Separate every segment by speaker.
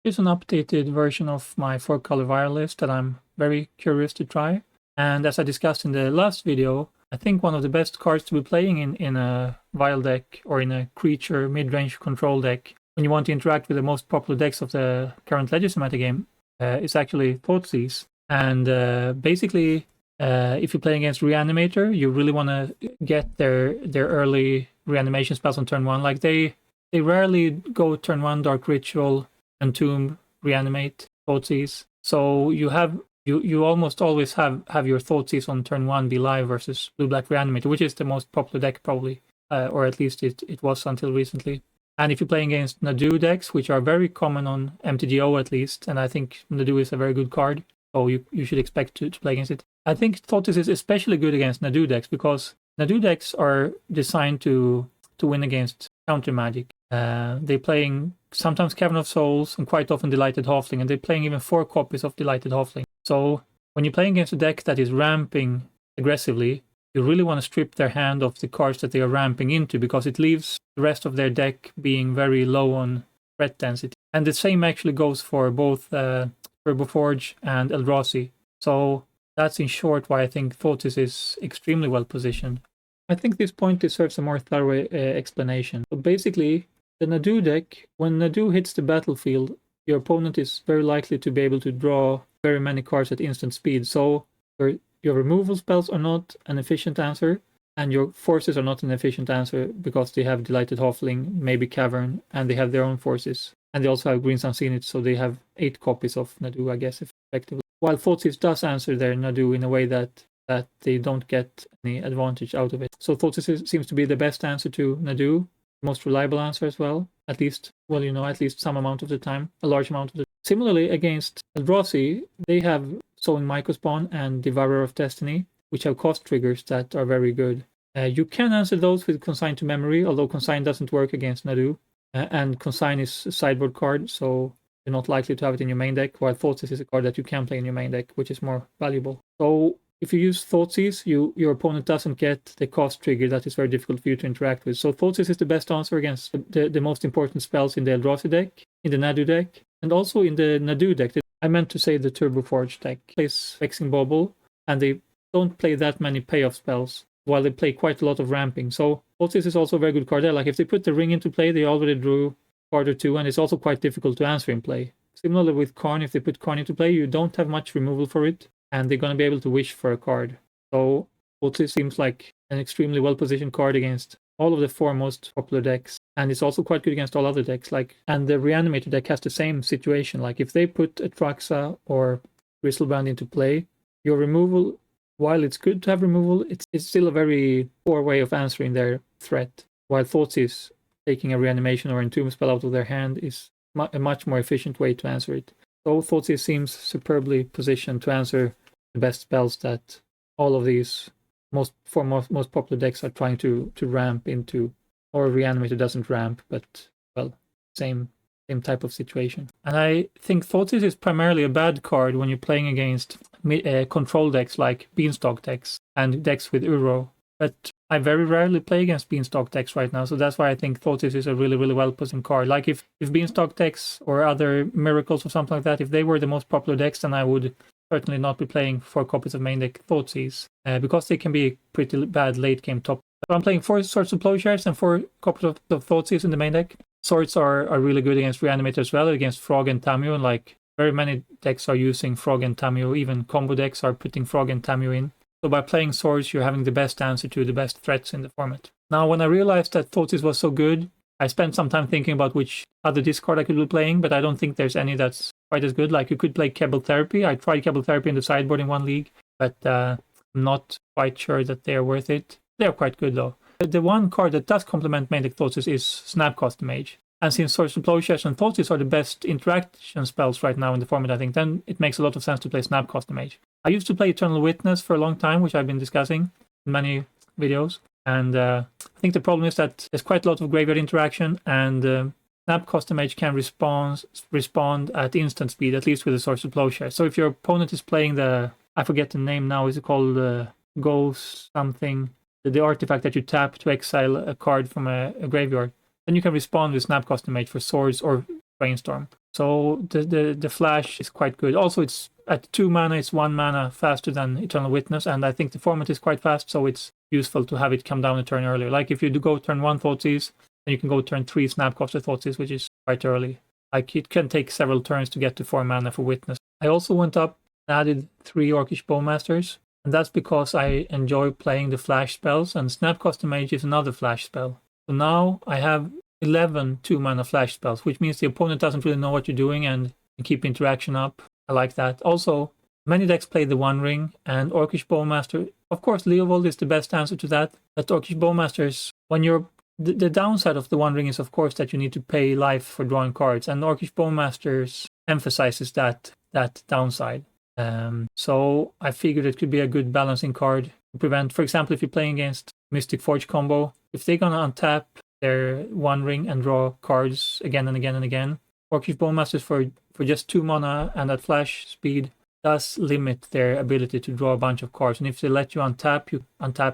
Speaker 1: Here's an updated version of my 4-color Vial list that I'm very curious to try. And as I discussed in the last video, I think one of the best cards to be playing in a Vial deck or in a creature mid-range control deck when you want to interact with the most popular decks of the current Legacy metagame is actually Thoughtreize. And basically, if you're playing against Reanimator, you really want to get their early reanimation spells on turn 1. Like they rarely go turn 1 Dark Ritual, Entomb, Reanimate, Thoughtseize. So you almost always have your Thoughtseize on turn 1 be live versus Blue-Black Reanimator, which is the most popular deck probably, or at least it was until recently. And if you're playing against Nadu decks, which are very common on MtGO at least, and I think Nadu is a very good card, so you should expect to play against it. I think Thoughtseize is especially good against Nadu decks because Nadu decks are designed to win against counter magic. They're playing sometimes Cavern of Souls and quite often Delighted Halfling, and they're playing even 4 copies of Delighted Halfling. So when you're playing against a deck that is ramping aggressively, you really want to strip their hand of the cards that they are ramping into because it leaves the rest of their deck being very low on threat density. And the same actually goes for both Turboforge and Eldrazi. So that's in short why I think Thoughtseize is extremely well positioned. I think this point deserves a more thorough explanation. So basically, the Nadu deck, when Nadu hits the battlefield, your opponent is very likely to be able to draw very many cards at instant speed. So your removal spells are not an efficient answer, and your forces are not an efficient answer because they have Delighted Halfling, maybe Cavern, and they have their own forces. And they also have Green Sun Zenith, so they have 8 copies of Nadu, I guess, effectively. While Thoughtseize does answer their Nadu in a way that they don't get any advantage out of it. So Thoughtseize seems to be the best answer to Nadu, most reliable answer as well, at least some amount of the time, a large amount of the time. Similarly, against Eldrazi, they have Sowing Mycospawn and Devourer of Destiny, which have cost triggers that are very good. You can answer those with Consign to Memory, although Consign doesn't work against Nadu, and Consign is a sideboard card, so you're not likely to have it in your main deck, while Thoughtseize is a card that you can play in your main deck, which is more valuable. So if you use Thoughtseize, your opponent doesn't get the cost trigger that is very difficult for you to interact with. So Thoughtseize is the best answer against the most important spells in the Eldrazi deck, in the Nadu deck, and also in the Nadu deck. I meant to say the Turboforge deck plays Vexing Bauble, and they don't play that many payoff spells, while they play quite a lot of ramping. So Thoughtseize is also a very good card there. Like if they put the Ring into play, they already drew card or 2, and it's also quite difficult to answer in play. Similarly with Karn, if they put Karn into play, you don't have much removal for it, and they're going to be able to wish for a card. So Thoughtseize seems like an extremely well-positioned card against all of the 4 most popular decks. And it's also quite good against all other decks. And the Reanimator deck has the same situation. Like if they put Atraxa or Bristlebrand into play, your removal, while it's good to have removal, it's still a very poor way of answering their threat. While Thoughtseize, taking a Reanimation or Entomb spell out of their hand, is a much more efficient way to answer it. So Thoughtseize seems superbly positioned to answer the best spells that all of these most popular decks are trying to ramp into, or Reanimator doesn't ramp, but well, same type of situation. And I think Thoughtseize is primarily a bad card when you're playing against control decks like Beanstalk decks and decks with Uro. But I very rarely play against Beanstalk decks right now, so that's why I think Thoughtseize is a really, really well-positioned card. Like if Beanstalk decks or other Miracles or something like that, if they were the most popular decks, then I would certainly not be playing 4 copies of main deck Thoughtseize, because they can be pretty bad late game top. So I'm playing 4 Swords of Plowshares and 4 copies of Thoughtseize in the main deck. Swords are really good against Reanimator as well, against Frog and Tamio, and like very many decks are using Frog and Tamio, even combo decks are putting Frog and Tamio in. So by playing Swords, you're having the best answer to the best threats in the format. Now, when I realized that Thoughtseize was so good, I spent some time thinking about which other discard I could be playing, but I don't think there's any that's quite as good. Like you could play Kebble Therapy. I tried Kebble Therapy in the sideboard in one league, but I'm not quite sure that they're worth it. They're quite good though. The one card that does complement main deck Thoughtseize is Snapcaster Mage. And since Swords of Plowshares and Thoughtseize are the best interaction spells right now in the format, I think, then it makes a lot of sense to play Snapcaster Mage. I used to play Eternal Witness for a long time, which I've been discussing in many videos. And I think the problem is that there's quite a lot of graveyard interaction, and Snapcaster Mage can respond at instant speed, at least with the Swords of Plowshare. So if your opponent is playing I forget the name now, is it called Ghost something? The artifact that you tap to exile a card from a graveyard. Then you can respond with Snapcaster Mage for swords, or Brainstorm. So the flash is quite good. Also, it's at 2 mana, it's 1 mana faster than Eternal Witness, and I think the format is quite fast, so it's useful to have it come down a turn earlier. Like if you do go turn 1 Thoughtseize, then you can go turn 3 Snapcaster Thoughtseize, which is quite early. Like it can take several turns to get to 4 mana for Witness. I also went up and added 3 Orcish Bowmasters, and that's because I enjoy playing the flash spells, and Snapcaster Mage is another flash spell. So now I have 11 2-mana flash spells, which means the opponent doesn't really know what you're doing and you keep interaction up. I like that. Also, many decks play the One Ring, and Orcish Bowmaster, of course, Leovold is the best answer to that. But Orcish Bowmasters, when you're the downside of the One Ring is, of course, that you need to pay life for drawing cards, and Orcish Bowmasters emphasizes that downside. So I figured it could be a good balancing card to prevent, for example, if you're playing against Mystic Forge combo, if they're gonna untap their One Ring and draw cards again and again and again, Orcish Bowmasters for just 2 mana and at flash speed does limit their ability to draw a bunch of cards. And if they let you untap,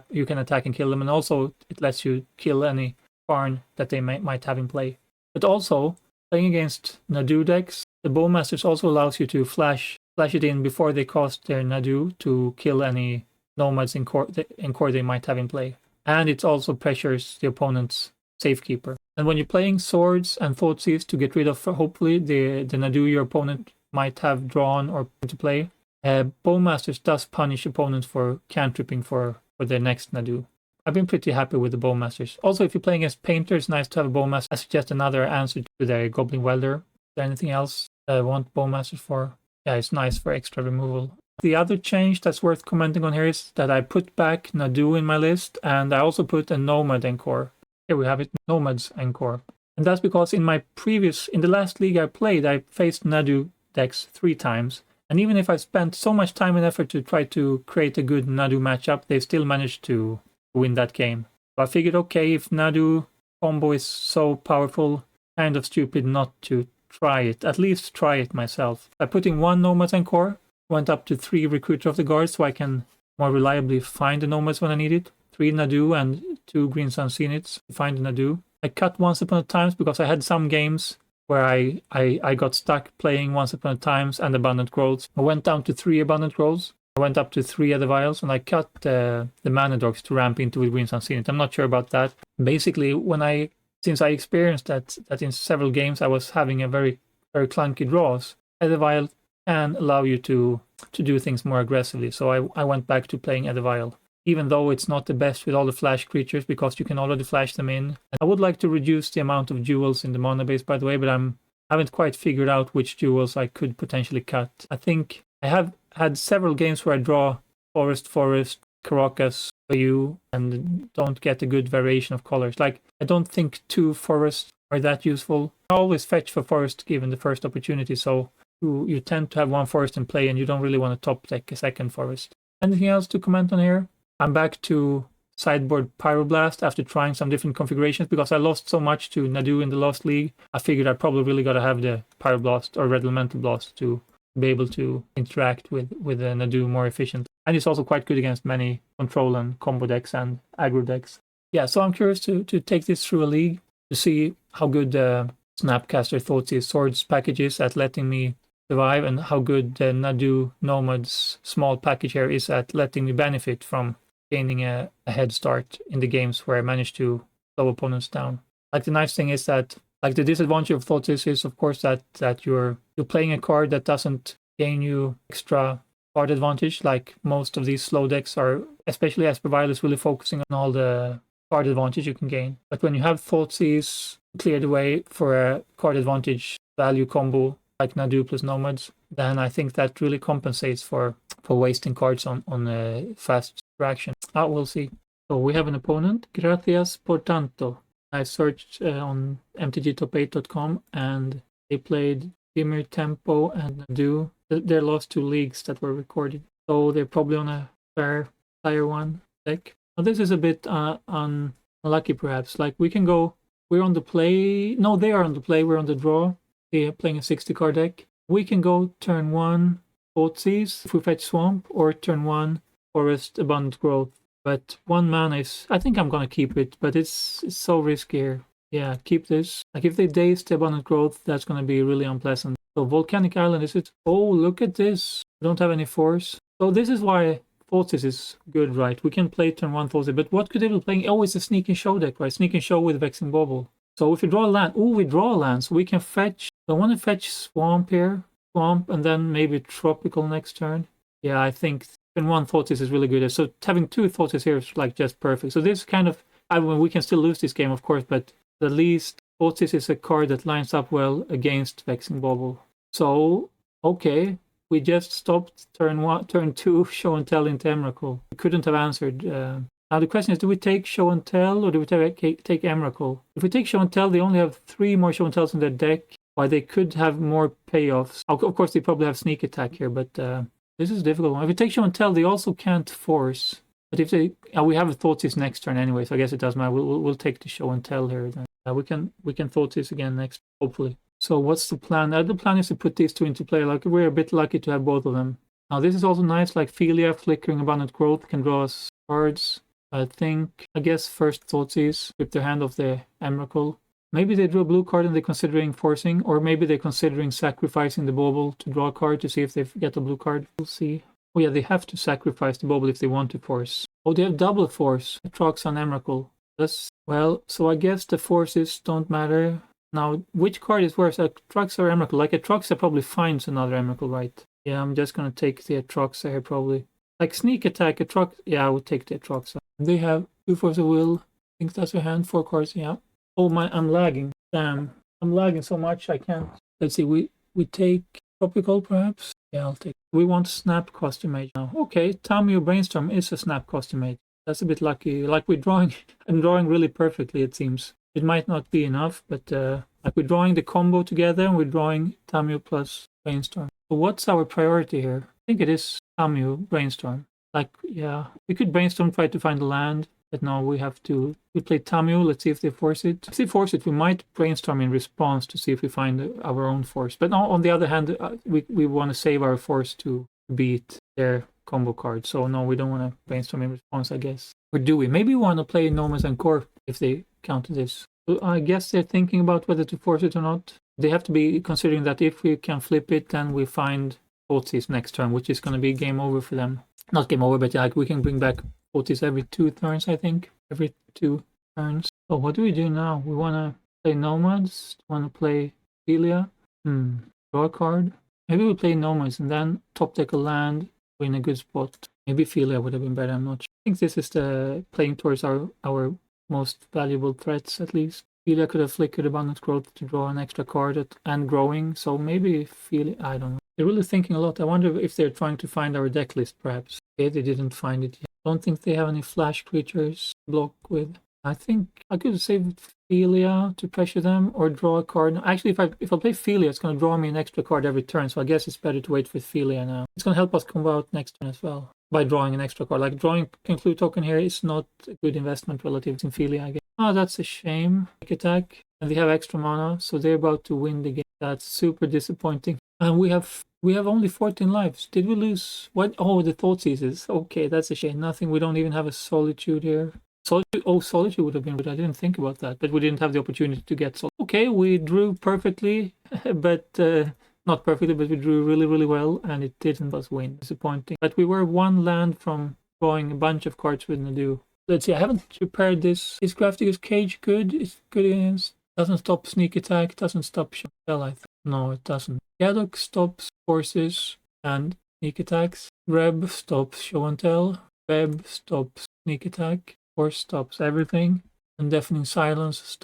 Speaker 1: you can attack and kill them, and also it lets you kill any Karn that they might have in play. But also, playing against Nadu decks, the Bowmasters also allows you to flash it in before they cast their Nadu to kill any Nomads En-Kor they might have in play. And it also pressures the opponent's Safekeeper. And when you're playing Swords and Thoughtseize to get rid of, hopefully, the Nadu your opponent might have drawn or to play, Bowmasters does punish opponents for cantripping for their next Nadu. I've been pretty happy with the Bowmasters. Also, if you're playing against Painter, it's nice to have a Bowmaster. I suggest another answer to their Goblin Welder. Is there anything else I want Bowmasters for? Yeah, it's nice for extra removal. The other change that's worth commenting on here is that I put back Nadu in my list, and I also put a Nomad En-Kor. Here we have it, Nomads En-Kor. And that's because in the last league I played, I faced Nadu decks 3 times. And even if I spent so much time and effort to try to create a good Nadu matchup, they still managed to win that game. So I figured, okay, if Nadu combo is so powerful, kind of stupid not to try it. At least try it myself. By putting 1 Nomads En-Kor, went up to 3 Recruiter of the Guard so I can more reliably find the Nomads when I need it. 3 Nadu and 2 Green Sun Zeniths to find the Nadu. I cut Once Upon a Time because I had some games where I got stuck playing Once Upon a Time and Abundant Growths. I went down to 3 Abundant Growths. I went up to 3 other Vials, and I cut the Mana Dogs to ramp into with Green Sun Zenith. I'm not sure about that. Basically, since I experienced that in several games I was having a very, very clunky draws, Other Vial can allow you to do things more aggressively. So I went back to playing Other Vial, even though it's not the best with all the flash creatures because you can already flash them in. I would like to reduce the amount of jewels in the Manabase, by the way, but I haven't quite figured out which jewels I could potentially cut. I think I have had several games where I draw Forest, Caracas, Bayou, and don't get a good variation of colors. Like, I don't think 2 forests are that useful. I always fetch for forest given the first opportunity, so you tend to have 1 forest in play and you don't really want to top deck a 2nd forest. Anything else to comment on here? I'm back to Sideboard Pyroblast after trying some different configurations because I lost so much to Nadu in the last league. I figured I probably really got to have the Pyroblast or Red Elemental Blast to be able to interact with the Nadu more efficiently. And it's also quite good against many control and combo decks and aggro decks. Yeah, so I'm curious to take this through a league to see how good the Snapcaster Thoughtseize Swords package is at letting me survive, and how good the Nadu Nomads small package here is at letting me benefit from gaining a head start in the games where I managed to slow opponents down. Like, the nice thing is that, like, the disadvantage of Thoughteize is, of course, that you're playing a card that doesn't gain you extra card advantage. Like most of these slow decks are, especially as Vial is really focusing on all the card advantage you can gain. But when you have Thoughteize clear the way for a card advantage value combo like Nadu plus Nomads, then I think that really compensates for wasting cards on a fast interaction. We'll see. So we have an opponent, GraciasPorTanto. I searched on mtgtop8.com and they played Dimir, Tempo, and Nadu. Their last 2 leagues that were recorded. So they're probably on a fair Tier 1 deck. Now this is a bit unlucky perhaps. Like, we can go, we're on the play. No, they are on the play, we're on the draw. They're playing a 60 card deck. We can go turn 1 Thoughtseize if we fetch Swamp, or turn 1 Forest, Abundant Growth. But 1 mana is, I think I'm gonna keep it, but it's so risky here. Yeah, keep this. Like if they daze the abundant growth, that's going to be really unpleasant. So Volcanic Island, is it? Oh, look at this. We don't have any force. So this is why Thoughtseize is good, right? We can play turn 1 Thoughtseize, but what could they be playing? Oh, it's a Sneak and Show deck, right? Sneak and Show with Vexing Bauble. So if we draw a land, we draw a land, so we can fetch. So I want to fetch Swamp here, Swamp, and then maybe Tropical next turn. Yeah, I think turn 1 Thoughtseize is really good. So having 2 Thoughtseize here is like just perfect. So this kind of, I mean, we can still lose this game, of course, but at least Thoughtseize is a card that lines up well against Vexing Bauble. So, okay, we just stopped turn 2 Show and Tell into Emrakul. We couldn't have answered. Now the question is, do we take Show and Tell or do we take Emrakul? If we take Show and Tell, they only have 3 more Show and Tells in their deck, while they could have more payoffs. Of course, they probably have Sneak Attack here, but this is a difficult one. If we take Show and Tell, they also can't force. But if they, we have a Thoughtseize next turn anyway, so I guess it doesn't matter. We'll take the Show and Tell here. Then we can Thoughtseize again next, hopefully. So what's the plan? The plan is to put these 2 into play. Like we're a bit lucky to have both of them. Now this is also nice. Like Philia, Flickering Abundant Growth can draw us cards. I guess first Thoughtseize, rip their hand of the Emrakul. Maybe they drew a blue card and they're considering forcing, or maybe they're considering sacrificing the Bauble to draw a card to see if they get a blue card. We'll see. Oh yeah, they have to sacrifice the Bauble if they want to force. Oh, they have double force. Atrox on Emrakul. Well, so I guess the forces don't matter. Now, which card is worse, Atrox or Emrakul? Like Atrox probably finds another Emrakul, right? Yeah, I'm just gonna take the Atrox here probably. Like Sneak Attack, Atrox. Yeah, I would take the Atrox. They have 2 Force of Will. I think that's their hand. 4 cards. Yeah. Oh my, I'm lagging. Damn, I'm lagging so much I can't. Let's see. We take Tropical perhaps. Yeah, I'll take. We want Snapcaster Mage now. Okay, Tamiyo Brainstorm is a Snapcaster Mage. That's a bit lucky. Like we're drawing, I'm drawing really perfectly. It seems. It might not be enough, but like we're drawing the combo together and we're drawing Tamiyo plus Brainstorm. So what's our priority here? I think it is Tamiyo Brainstorm. Like, yeah, we could Brainstorm, try to find the land, but no, we play Tamiyo. Let's see if they force it. If they force it, we might Brainstorm in response to see if we find our own force. But no, on the other hand, we want to save our force to beat their combo card. So no, we don't want to Brainstorm in response, I guess. Or do we? Maybe we want to play Nomads En-Kor if they counter this. So I guess they're thinking about whether to force it or not. They have to be considering that if we can flip it, then we find Thoughtseize next turn, which is going to be game over for them. Not game over, but like we can bring back Thoughtseize every 2 turns, I think. Every 2 turns. So what do we do now? We want to play Nomads. Want to play Philia. Draw a card. Maybe we play Nomads and then top deck a land. We're in a good spot. Maybe Philia would have been better. I'm not sure. I think this is the playing towards our most valuable threats, at least. Philia could have flickered Abundant Growth to draw an extra card and growing, so maybe Philia, I don't know. They're really thinking a lot. I wonder if they're trying to find our deck list, perhaps. Okay, they didn't find it yet. Don't think they have any flash creatures to block with. I think I could save Philia to pressure them or draw a card. Actually, if I play Philia, it's going to draw me an extra card every turn, so I guess it's better to wait for Philia now. It's going to help us combo out next turn as well by drawing an extra card. Like drawing Conclude token here is not a good investment relative to Philia, I guess. Oh, that's a shame. Quick attack. And they have extra mana, so they're about to win the game. That's super disappointing. And we have only 14 lives. Did we lose? What? Oh, the Thoughtseizes. Okay, that's a shame. Nothing. We don't even have a Solitude here. Solitude. Oh, Solitude would have been good. I didn't think about that. But we didn't have the opportunity to get Solitude. Okay, we drew perfectly, but not perfectly, but we drew really, really well, and it didn't us win. Disappointing. But we were 1 land from drawing a bunch of cards with Nadu. Let's see, I haven't prepared this. Is Grafdigger's Cage good? It's good against. Doesn't stop Sneak Attack, doesn't stop Shell, I think. No, it doesn't. Gadok stops Forces and Sneak Attacks. Reb stops Show and Tell. Web stops Sneak Attack. Force stops everything. And Deafening Silence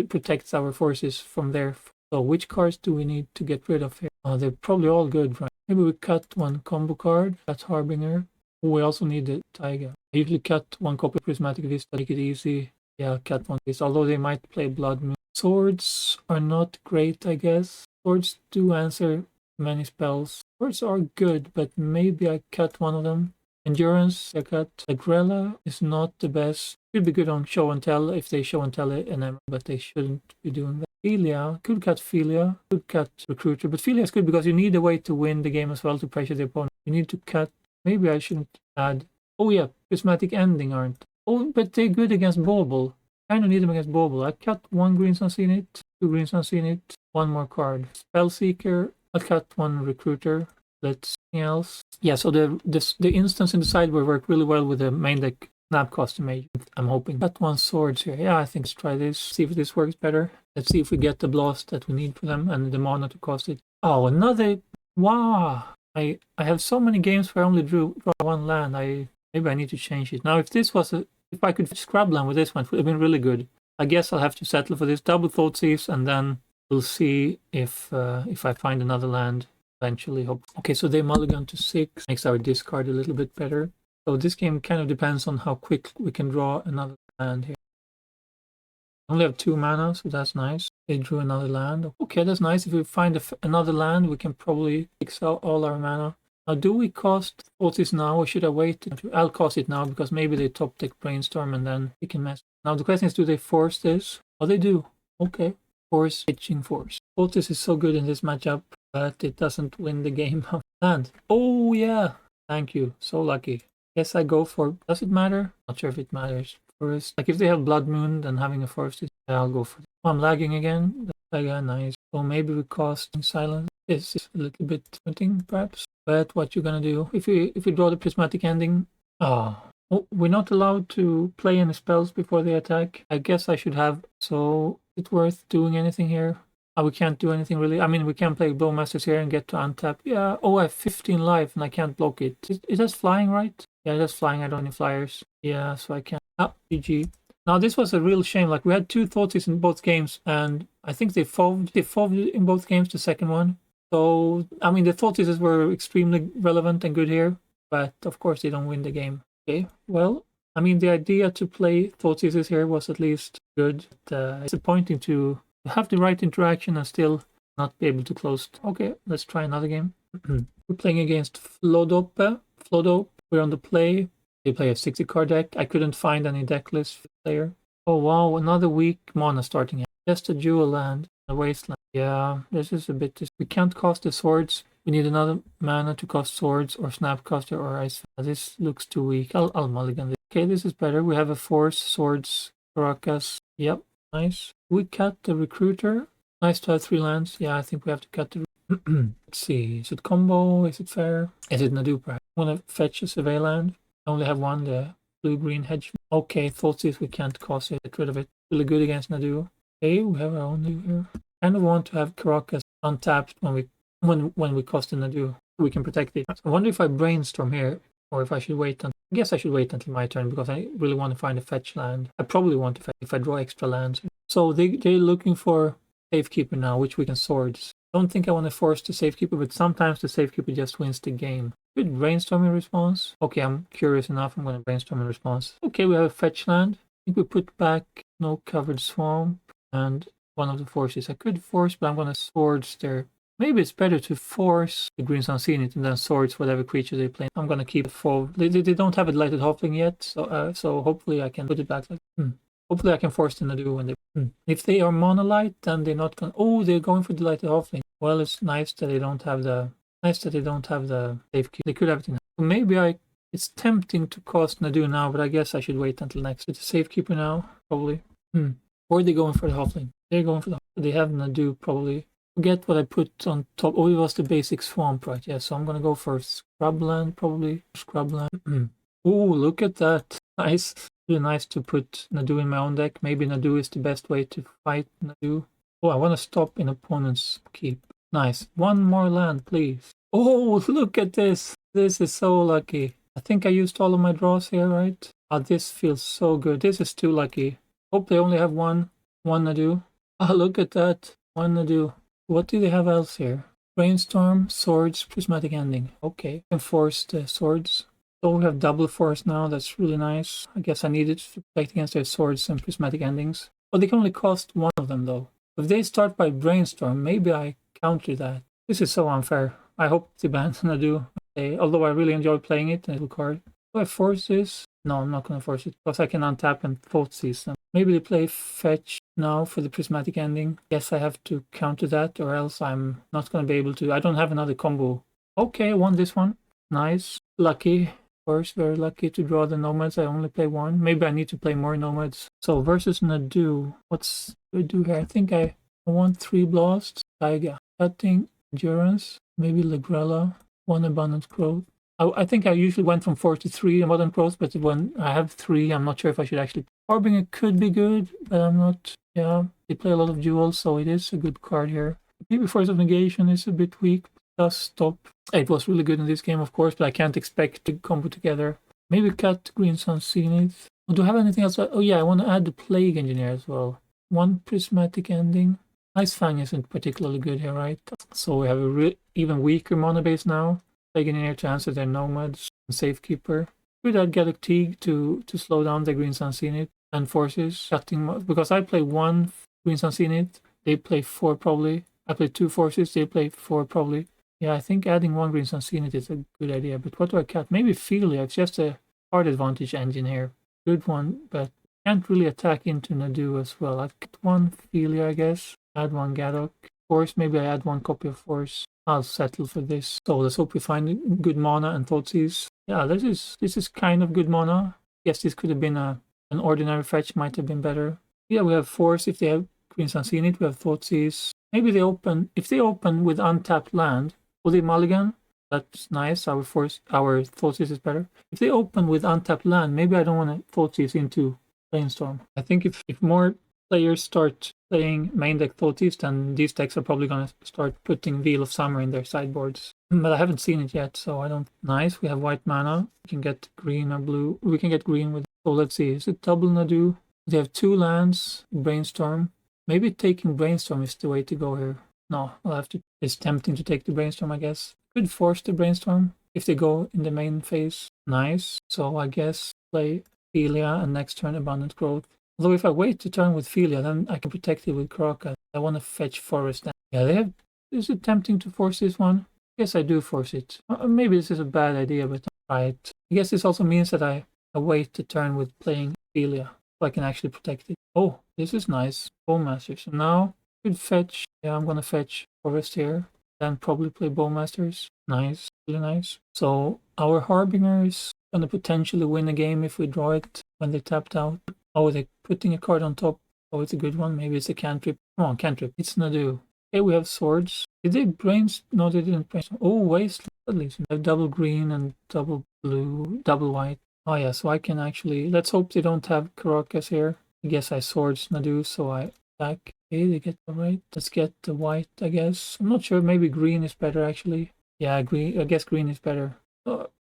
Speaker 1: protects our forces from there. So which cards do we need to get rid of here? Oh, they're probably all good, right? Maybe we cut 1 combo card. That's Harbinger. We also need the Taiga. I usually cut 1 copy of Prismatic Vista to make it easy. Yeah, cut 1 piece, although they might play Blood Moon. Swords are not great, I guess. Swords do answer many spells. Swords are good, but maybe I cut 1 of them. Endurance, I cut. Lagrella is not the best. Could be good on Show and Tell if they Show and Tell it, but they shouldn't be doing that. Philia, could cut Philia, could cut Recruiter, but Philia is good because you need a way to win the game as well to pressure the opponent. You need to cut. Maybe I shouldn't add. Oh yeah, Prismatic Ending aren't. Oh, but they're good against Bauble. Kind of need them against Bobble. I cut 1 Greens Unseen It, 2 Greens Unseen It, 1 more card. Spellseeker, I'll cut 1 Recruiter. Let's see else. Yeah, so the instance in the sideboard worked really well with the main deck Snapcaster Mage. I'm hoping. Got 1 Swords here. Yeah, I think let's try this. See if this works better. Let's see if we get the blast that we need for them and the mana to cost it. Oh, another. Wow. I have so many games where I only draw 1 land. Maybe I need to change it. Now, if this was if I could scrubland with this one, it would have been really good. I guess I'll have to settle for this. Double Thoughtseize, and then we'll see if I find another land eventually. Hope. Okay, so they mulligan to 6. Makes our discard a little bit better. So this game kind of depends on how quick we can draw another land here. I only have 2 mana, so that's nice. They drew another land. Okay, that's nice. If we find another land, we can probably fix out all our mana. Now, do we cast Thoughtseize now, or should I wait? I'll cast it now, because maybe they top deck Brainstorm and then we can mess. Now, the question is, do they force this? Oh, they do. Okay. Force, pitching force. Thoughtseize is so good in this matchup, but it doesn't win the game. Land. Oh, yeah. Thank you. So lucky. Guess I go for. Does it matter? Not sure if it matters. Forest. Like if they have Blood Moon, then having a forest is. I'll go for it. Oh, I'm lagging again. Yeah, nice. So maybe we cast Silence. This is a little bit tempting, perhaps. But what you're gonna do if we draw the prismatic ending? Oh, we're not allowed to play any spells before they attack. I guess I should have. So is it worth doing anything here? Oh, we can't do anything really. I mean, we can play Bowmasters here and get to untap. Yeah. Oh, I have 15 life and I can't block it. Is that flying, right? Yeah, that's flying. I don't need flyers. Yeah, so I can't. Ah, GG. Now this was a real shame. Like we had 2 Thoughtseize in both games, and I think they folded in both games. The second one. So I mean, the Thoughtseizes were extremely relevant and good here, but of course they don't win the game. Okay. Well, I mean, the idea to play Thoughtseizes here was at least good. It's disappointing to have the right interaction and still not be able to close. Okay, let's try another game. We're playing against Flodope. We're on the play. They play a 60 card deck. I couldn't find any deck list for the player. Oh wow, another weak mana starting. Just a dual land, a wasteland. Yeah, this is a bit. We can't cast the swords. We need another mana to cast swords or Snapcaster or Ice. This looks too weak. I'll mulligan this. Okay, this is better. We have a force, swords, Caracas. Yep, nice. We cut the recruiter. Nice to have 3 lands. Yeah, I think we have to cut the. Let's see. Is it combo? Is it fair? Is it Nadu perhaps? I want to fetch a survey land. I only have 1, the blue-green hedge. Okay, Thoughtseize, we can't cast it. Get rid of it. Really good against Nadu. Okay, we have our own Nadu here. Kind of want to have Caracas untapped when we cast the Nadu. We can protect it. I wonder if I brainstorm here, or if I should wait. I guess I should wait until my turn, because I really want to find a fetch land. I probably want to fetch if I draw extra lands. So they're looking for Safekeeper now, which we can swords. I don't think I want to force the Safekeeper, but sometimes the Safekeeper just wins the game. Good brainstorming response. Okay, I'm curious enough. I'm going to brainstorm a response. Okay, we have a fetch land. I think we put back no covered swamp and one of the forces. I could force, but I'm going to swords there. Maybe it's better to force the Greens Unseen It and then swords whatever creature they play. I'm going to keep it full. They don't have a lighted Halfling yet, so hopefully I can put it back. Hopefully I can force them to do when they. If they are monolite, then they're not going. Oh, they're going for the lighted Halfling. Well, it's nice that they don't have the. Safekeeper. They could have it in. So maybe it's tempting to cast Nadu now, but I guess I should wait until next. It's a Safekeeper now, probably. Or are they going for the Halfling? They're going for the. They have Nadu probably. Forget what I put on top. Oh, it was the basic swamp, right? Yeah, so I'm gonna go for Scrubland, probably. Scrubland. Oh, look at that. Nice. Really nice to put Nadu in my own deck. Maybe Nadu is the best way to fight Nadu. Oh, I want to stop in opponent's keep. Nice. 1 more land, please. Oh, look at this. This is so lucky. I think I used all of my draws here, right? Oh, this feels so good. This is too lucky. Hope they only have one Nadu. Oh, look at that. 1 Nadu. What do they have else here? Brainstorm, swords, prismatic ending. Okay. Enforce the swords. So we have double force now. That's really nice. I guess I need it to protect against their swords and prismatic endings. But they can only cost 1 of them though. If they start by brainstorm, maybe I counter that. This is so unfair. I hope they ban Nadu. Although I really enjoy playing it. A card. Do I force this? No, I'm not going to force it because I can untap and Thoughtseize them. Maybe they play fetch now for the prismatic ending. Guess I have to counter that, or else I'm not going to be able to. I don't have another combo. Okay, I won this one. Nice. Lucky. course, very lucky to draw the Nomads. I only play one. Maybe I need to play more Nomads. So versus Nadu, what's do I do here? I think I want 3 blasts. Taiga, cutting, endurance, maybe Lagrella, 1 abundant growth. I think I usually went from 4 to 3 abundant growth, but when I have 3, I'm not sure if I should actually. Harbinger could be good, but I'm not. Yeah, they play a lot of duels, so it is a good card here. Maybe Force of Negation is a bit weak. Does stop. It was really good in this game, of course, but I can't expect to combo together. Maybe cut Green Sun Zenith. Oh, do I have anything else? Oh yeah, I want to add the Plague Engineer as well. 1 Prismatic Ending. Ice Fang isn't particularly good here, right? So we have a even weaker mana base now. Plague Engineer to answer their Nomads and Safekeeper. Could add Gallic Teague to slow down the Green Sun Zenith and forces cutting, because I play 1 Green Sun Zenith, they play 4 probably. I play 2 forces, they play 4 probably. Yeah, I think adding 1 Green Sun Zenith is a good idea, but what do I cut? Maybe Philia, it's just a card advantage engine here. Good one, but can't really attack into Nadu as well. I'd cut 1 Philia, I guess. Add 1 Gadok. Force, maybe I add 1 copy of Force. I'll settle for this. So let's hope we find good mana and Thoughtseize. Yeah, this is kind of good mana. Yes, this could have been an ordinary fetch, might have been better. Yeah, we have Force if they have Green Sun Zenith, we have Thoughtseize. Maybe if they open with untapped land, will they mulligan? That's nice, our Thoughtseize is better. If they open with untapped land, maybe I don't want to Thoughtseize into Brainstorm. I think if more players start playing main deck Thoughtseize, then these decks are probably going to start putting Veil of Summer in their sideboards. But I haven't seen it yet, so I don't. Nice, we have white mana. We can get green or blue. We can get green with. So let's see, is it double Nadu? They have 2 lands, Brainstorm. Maybe taking Brainstorm is the way to go here. No, I'll have to. It's tempting to take the Brainstorm, I guess. Could force the Brainstorm if they go in the main phase. Nice. So I guess play Philia and next turn Abundant Growth. Although if I wait to turn with Philia, then I can protect it with Kraka. I want to fetch Forest. Then. Yeah, they have. Is it tempting to force this one? Yes, I do force it. Maybe this is a bad idea, but I'll try it. I guess this also means that I wait to turn with playing Philia, so I can actually protect it. Oh, this is nice. Bowmasters. So now I could fetch. Yeah, I'm gonna fetch Forest here. Then probably play Bowmasters. Nice, really nice. So our Harbinger is gonna potentially win a game if we draw it when they tapped out. Oh, they're putting a card on top. Oh, it's a good one. Maybe it's a cantrip. Come on, cantrip. It's Nadu. Okay, we have swords. Did they No, they didn't brainstorm. Oh, waste. At least we have double green and double blue, double white. Oh yeah, so I can actually. Let's hope they don't have Karakas here. I guess I swords Nadu, so I attack. Okay, they get the right. Let's get the white, I guess. I'm not sure. Maybe green is better actually. Yeah, green. I guess green is better.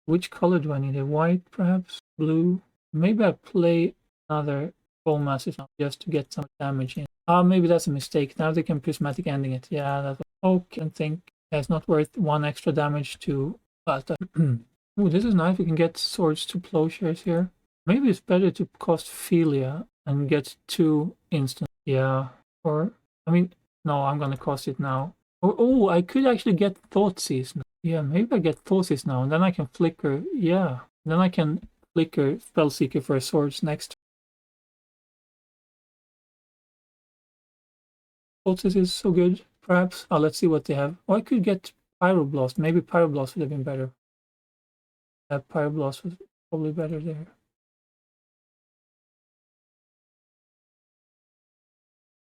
Speaker 1: Which color do I need? A white, perhaps? Blue? Maybe I play another Bowmasters now just to get some damage in. Maybe that's a mistake. Now they can Prismatic Ending it. Yeah, that's okay. I think it's not worth 1 extra damage to. But oh, this is nice. We can get swords to plowshares here. Maybe it's better to cost Philia and get 2 instant. Yeah, or I mean, no, I'm gonna cost it now. Oh, I could actually get Thoughtseize now. Yeah, maybe I get Thoughtseize now, and then I can flicker. Yeah, then I can flicker Spellseeker for a swords next. Thoughtseize is so good, perhaps. Oh, let's see what they have. Oh, I could get Pyroblast. Maybe Pyroblast would have been better. Yeah, Pyroblast was probably better there.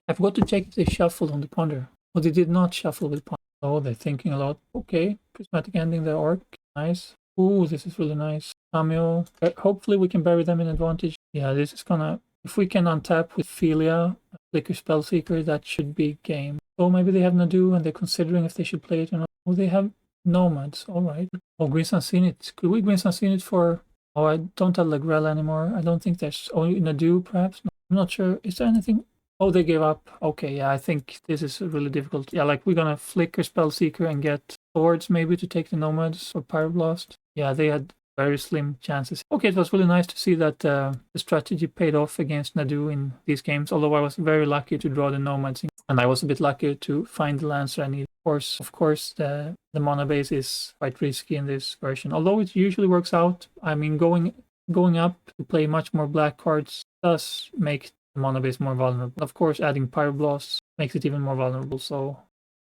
Speaker 1: I forgot to check if they shuffled on the Ponder. Oh, they did not shuffle with Ponder. Oh, they're thinking a lot. Okay, Prismatic Ending the Orc. Nice. Ooh, this is really nice. Cameo. Hopefully we can bury them in advantage. Yeah, this is gonna. If we can untap with Philia, Flicker Spellseeker, that should be game. So maybe they have Nadu and they're considering if they should play it or not. Oh, they have Nomads. Alright. Oh, Green Sun Zenith. Could we Green Sun Zenith for. Oh, I don't have Lagrella anymore. I don't think there's. Only Nadu, perhaps? No, I'm not sure. Is there anything? Oh, they gave up. Okay, yeah, I think this is really difficult. Yeah, like we're gonna Flicker Spellseeker and get Swords maybe to take the Nomads or Pyroblast. Yeah, they had very slim chances. Okay, it was really nice to see that the strategy paid off against Nadu in these games, although I was very lucky to draw the Nomads, and I was a bit lucky to find the lands I need. Of course, the Manabase is quite risky in this version, although it usually works out. I mean, going up to play much more black cards does make the Manabase more vulnerable. Of course, adding Pyroblast makes it even more vulnerable, so...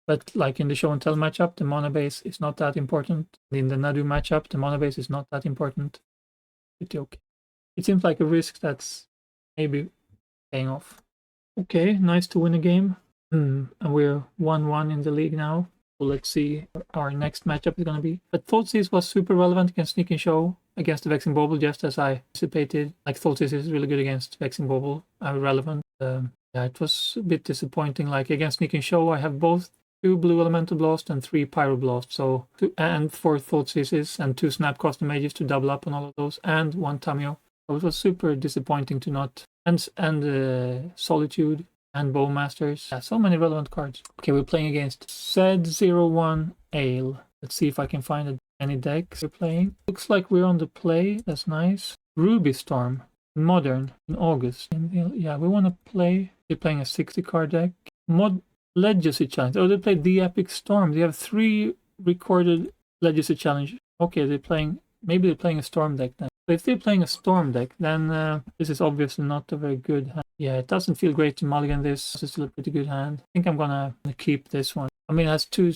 Speaker 1: But like in the show and tell matchup, the mana base is not that important. In the Nadu matchup, the mana base is not that important. pretty okay. It seems like a risk that's maybe paying off. Okay, nice to win a game. And we're 1-1 in the league now. So let's see what our next matchup is going to be. But Thoughtseize was super relevant against Sneak and Show, against the Vexing Bauble, just as I anticipated. Like, Thoughtseize is really good against Vexing Bauble, relevant. Yeah, it was a bit disappointing. Like, against Sneak and Show, I have both 2 Blue Elemental Blast and 3 Pyroblast. So, and 4 Thoughtseizes and 2 Snapcaster Mages to double up on all of those, and 1 Tamiyo. So it was super disappointing to not... And Solitude and Bowmasters. Yeah, so many relevant cards. Okay, we're playing against Zed01 Ale. Let's see if I can find any decks we're playing. Looks like we're on the play. That's nice. Ruby Storm. Modern. In August. Yeah, we want to play. They're playing a 60 card deck. Legacy Challenge. Oh, they played the Epic Storm. They have 3 recorded Legacy Challenge. Okay, they're playing... Maybe they're playing a Storm deck then. So if they're playing a Storm deck, then this is obviously not a very good hand. Yeah, it doesn't feel great to mulligan this. This is still a pretty good hand. I think I'm gonna keep this one. I mean, it has 2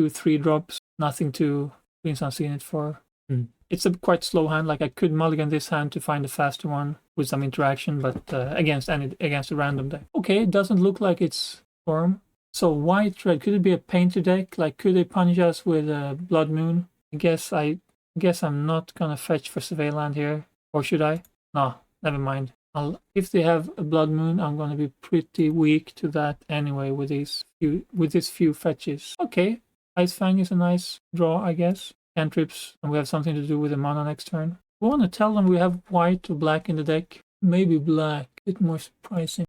Speaker 1: 3 drops. Nothing to Queen's Unseen it for. It's a quite slow hand. Like, I could mulligan this hand to find a faster one with some interaction, but against a random deck. Okay, it doesn't look like it's Storm. So white red, could it be a painter deck? Like, could they punish us with a Blood Moon? I guess I'm not gonna fetch for Survey Land here, or should I? No, never mind. If they have a Blood Moon, I'm gonna be pretty weak to that anyway with these few fetches. Okay, Ice Fang is a nice draw, I guess. Cantrips, and we have something to do with the mana next turn. We want to tell them we have white or black in the deck. Maybe black, a bit more surprising.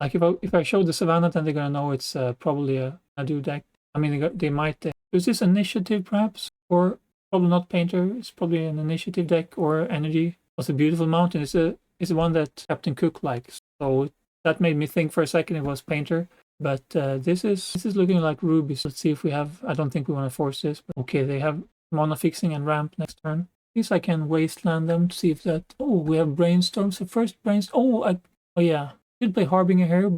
Speaker 1: Like, if I show the Savannah, then they're gonna know it's probably a Nadu deck. I mean, they might. Is this Initiative perhaps, or probably not Painter? It's probably an Initiative deck or Energy. It's a Beautiful Mountain. It's one that Captain Cook likes. So that made me think for a second it was Painter. But this is looking like Ruby. So let's see if we have. I don't think we want to force this. But okay, they have mana fixing and ramp next turn. At least I can wasteland them to see if that. Oh, we have Brainstorm. So first Brainstorm. Oh yeah. Could play Harbinger here,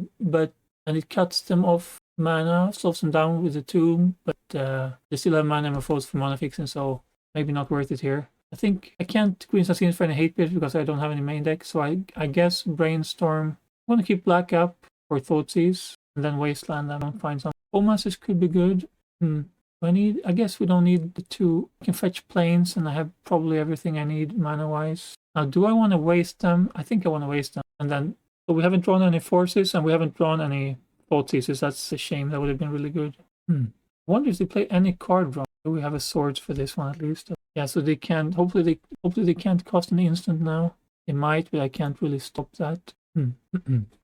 Speaker 1: and it cuts them off mana, slows them down with the tomb, but they still have mana morphose for mana fixing, so maybe not worth it here. I think I can't Queen's Unseen for any hate bit because I don't have any main deck, so I guess Brainstorm. I want to keep black up for Thoughtseize and then wasteland them and find some. Bowmasters could be good. I guess we don't need the 2. I can fetch planes and I have probably everything I need mana wise. Now, do I want to waste them? I think I want to waste them, and then. So we haven't drawn any forces and we haven't drawn any Thoughtseizes. That's a shame. That would have been really good. I wonder if they play any card draw. Do we have a Swords for this one at least? Yeah, so they can't. Hopefully they can't cost an instant now. They might, but I can't really stop that.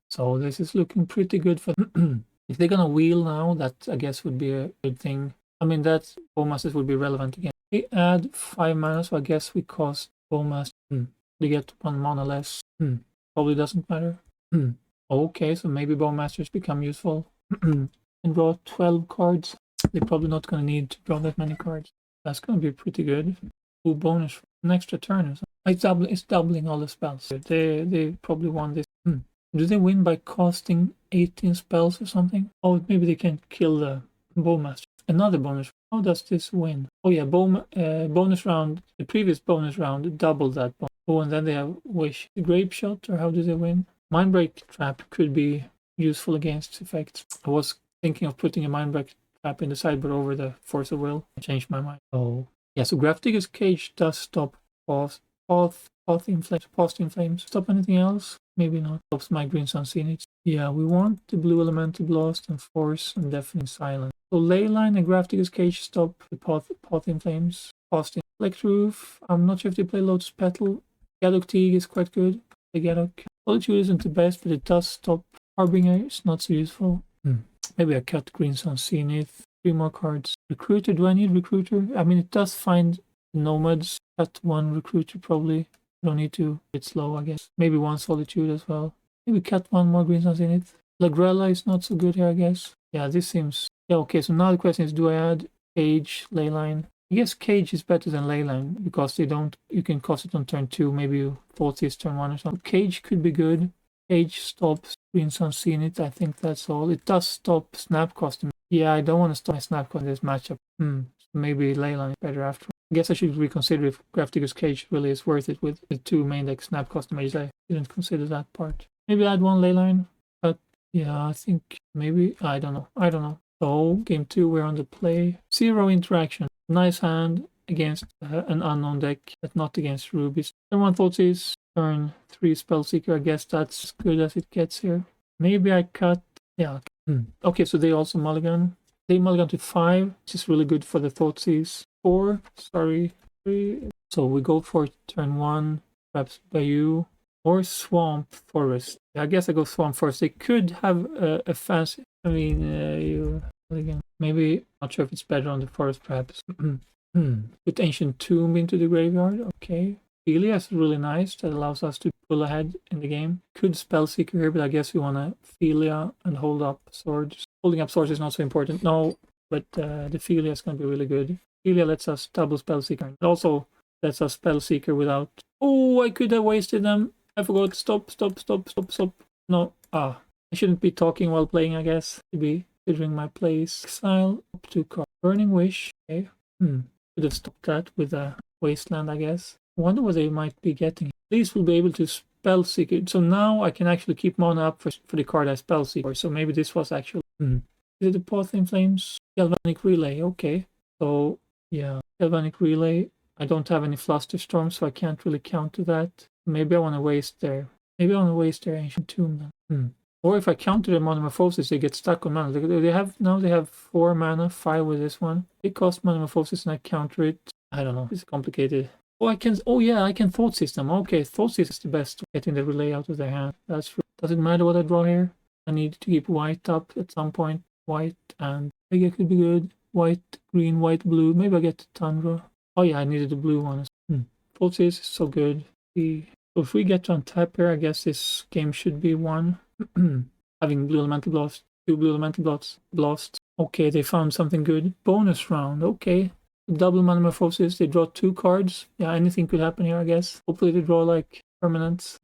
Speaker 1: So this is looking pretty good for them. If they're gonna wheel now, that I guess would be a good thing. I mean, that Bowmasters would be relevant again. We add 5 mana, so I guess we cost Bowmasters. They get 1 mana less. Probably doesn't matter. Okay, so maybe Bowmasters become useful. And draw 12 cards. They're probably not going to need to draw that many cards. That's going to be pretty good. Ooh, bonus for an extra turn or something. It's doubling all the spells. They probably won this. Do they win by casting 18 spells or something? Oh, maybe they can kill the Bowmaster. Another bonus. How does this win? Oh yeah, bonus round. The previous bonus round doubled that bonus. Oh, and then they have Wish. The Grape Shot, or how do they win? Mindbreak Trap could be useful against effects. I was thinking of putting a Mindbreak Trap in the sideboard over the Force of Will. I changed my mind. Oh, yeah, so Grafdigger's Cage does stop Path in Flames. Stop anything else? Maybe not. Stops my Queen's Unseen it. Yeah, we want the Blue Elemental Blast and Force and Deafening Silence. So Leyline and Grafdigger's Cage stop the Path in Flames. Flex Roof. I'm not sure if they play Lotus Petal. Gadok Teague is quite good. The Gadok. Solitude isn't the best, but it does stop Harbinger. It's not so useful. Maybe I cut Queen's Unseen it. 3 more cards. Recruiter. Do I need Recruiter? I mean, it does find Nomads. Cut 1 Recruiter probably. Don't need to. It's slow, I guess. Maybe 1 Solitude as well. Maybe cut 1 more Queen's Unseen it. Lagrella is not so good here, I guess. Yeah, this seems... Yeah, okay, so now the question is, do I add Cage, Leyline? I guess Cage is better than Leyline because you can cast it on turn 2, maybe you Thoughtseize turn 1 or something. Cage could be good. Cage stops Queen's Unseen it. I think that's all. It does stop Snapcaster. Yeah, I don't want to stop my Snapcaster in this matchup. So maybe Leyline is better after. I guess I should reconsider if Grafdigger's Cage really is worth it with the 2 main deck Snapcaster Mage. I didn't consider that part. Maybe add 1 Leyline, but yeah, I think maybe, I don't know. So, game 2, we're on the play. 0 interaction. Nice hand against an unknown deck, but not against rubies. Turn 1 Thoughtseize, turn 3 Spellseeker. I guess that's as good as it gets here. Maybe I cut, yeah. Okay, so they also mulligan. They mulligan to 5, which is really good for the Thoughtseize. 4, sorry, 3. So we go for turn 1, perhaps Bayou or Swamp Forest. I guess I go Swamp Forest. They could have a fancy, I mean, you mulligan. Maybe, not sure if it's better on the forest, perhaps. Put Ancient Tomb into the graveyard. Okay. Philia is really nice. That allows us to pull ahead in the game. Could Spellseeker here, but I guess we want to Philia and hold up swords. Holding up swords is not so important. No, but the Philia is going to be really good. Philia lets us double Spellseeker. It also lets us Spellseeker without... Oh, I could have wasted them. I forgot. Stop. No. I shouldn't be talking while playing, I guess. Should be considering my plays. Exile up to card. Burning Wish. Okay. Could have stopped that with a Wasteland, I guess. I wonder what they might be getting. At least we'll be able to Spellseeker. So now I can actually keep mana up for the card I Spellseeker. So maybe this was actually... Is it the Path in Flames? Galvanic Relay. Okay. So, yeah. Galvanic Relay. I don't have any Flusterstorm, so I can't really counter that. Maybe I want to waste their... Maybe I want to waste their Ancient Tomb then. Or if I counter their Metamorphosis, they get stuck on mana. They have 4 mana, 5 with this one. They cost Metamorphosis and I counter it. I don't know. It's complicated. Oh, I can Thoughtseize them. Okay, Thoughtseize is the best getting the relay out of their hand. That's true. Does it matter what I draw here? I need to keep white up at some point. White and maybe it could be good. White, green, white, blue. Maybe I get the Tundra. Oh yeah, I needed the blue one. Thoughtseize is so good. So if we get to untap here, I guess this game should be won. Having Blue Elemental Blast, 2 Blue Elemental Blast. Okay, they found something good. Bonus round. Okay. Double Metamorphosis. They draw 2 cards. Yeah, anything could happen here, I guess. Hopefully they draw like permanents.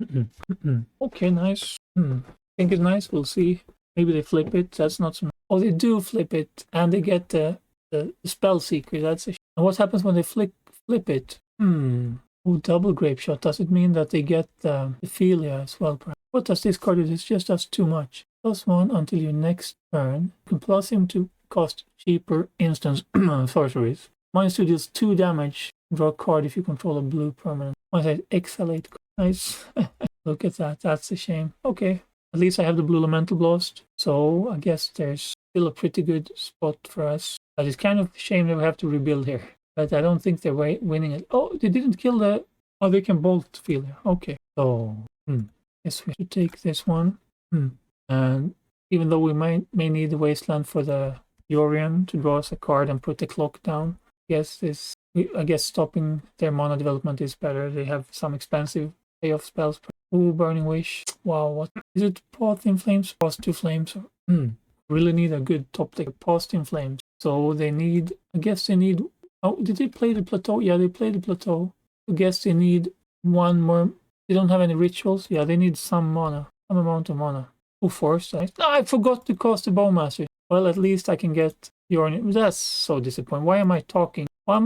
Speaker 1: Okay, nice. Think it's nice. We'll see. Maybe they flip it. That's not so nice. Oh, they do flip it. And they get the Spellseeker. That's a... And what happens when they flip it? Oh, double Grape Shot. Does it mean that they get the Philia as well? What does this card do? This just does too much. +1 until your next turn. You can plus him to cost cheaper instance sorceries. -2 deals 2 damage. Draw a card if you control a blue permanent. Exhalate. Nice. Look at that. That's a shame. Okay. At least I have the Blue Elemental Blast. So I guess there's still a pretty good spot for us. But it's kind of a shame that we have to rebuild here. But I don't think they're winning it. Oh, they didn't kill the... Oh, they can bolt Philia. Okay. So, guess we should take this one. And even though we may need the Wasteland for the Yorion to draw us a card and put the clock down, I guess stopping their mana development is better. They have some expensive payoff spells. Ooh, Burning Wish. Wow, what is it? Path in Flames? Path to Flames? Really need a good top deck. Path in Flames. So they need... I guess they need... Oh, did they play the Plateau? Yeah, they played the Plateau. I guess they need 1 more... They don't have any rituals? Yeah, they need some mana. Some amount of mana. Oh, Force. I forgot to cast the Bowmasters. Well, at least I can get your... That's so disappointing. Why am I talking? Why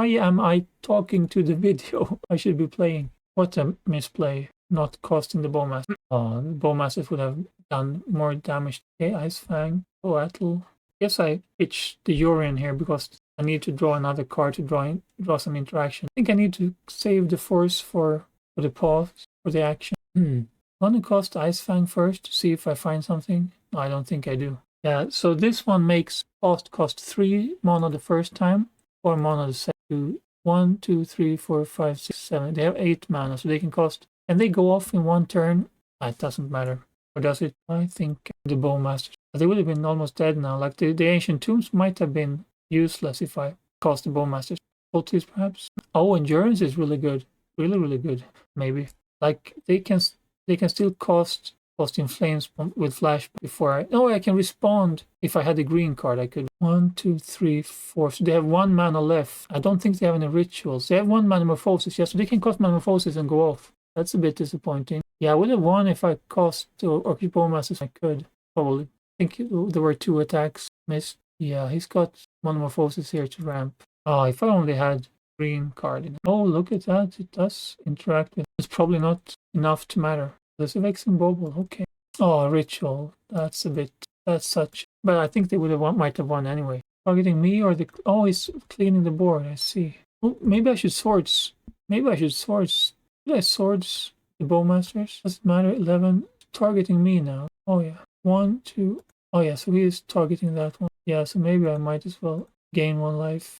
Speaker 1: am I talking to the video? I should be playing. What a misplay. Not casting the Bowmasters. Oh, the Bowmasters would have done more damage. Okay, Ice Fang. Oh, Atl. Guess I pitched the Yorion here because I need to draw another card to draw some interaction. I think I need to save the Force for the pause, for the action. I'm gonna cast Ice Fang first to see if I find something. No, I don't think I do. Yeah, so this one makes cost 3 mana the first time, 4 mana the second. 1, 2, 3, 4, 5, 6, 7. They have 8 mana, so they can cost... And they go off in 1 turn. It doesn't matter. Or does it? I think the Bowmasters. They would have been almost dead now. Like the Ancient Tombs might have been useless if I cast the Bowmasters. Ultis perhaps. Oh, Endurance is really good. Really, really good. Maybe. Like they can still cost in Flames with Flash before I... No, I can respond. If I had a green card, I could... 1, 2, 3, 4. So they have 1 mana left. I don't think they have any rituals. They have 1 Metamorphosis. Yeah, so they can cast Metamorphosis and go off. That's a bit disappointing. Yeah, I would have won if I cast or keep Bowmasters. I could. Probably. I think there were 2 attacks. Missed. Yeah, he's got Metamorphosis here to ramp. Oh, if I only had green card in it. Oh, look at that. It does interact with. It's probably not enough to matter. There's a Vexing Bobble. Okay. Oh, Ritual. That's a bit. That's such. But I think they would have might have won anyway. Targeting me or the. Oh, he's cleaning the board. I see. Oh, maybe I should swords. Maybe I should swords. Did I swords the Bowmasters? Doesn't matter. 11. Targeting me now. Oh, yeah. 1, 2. Oh, yeah. So he is targeting that one. Yeah, so maybe I might as well gain 1 life.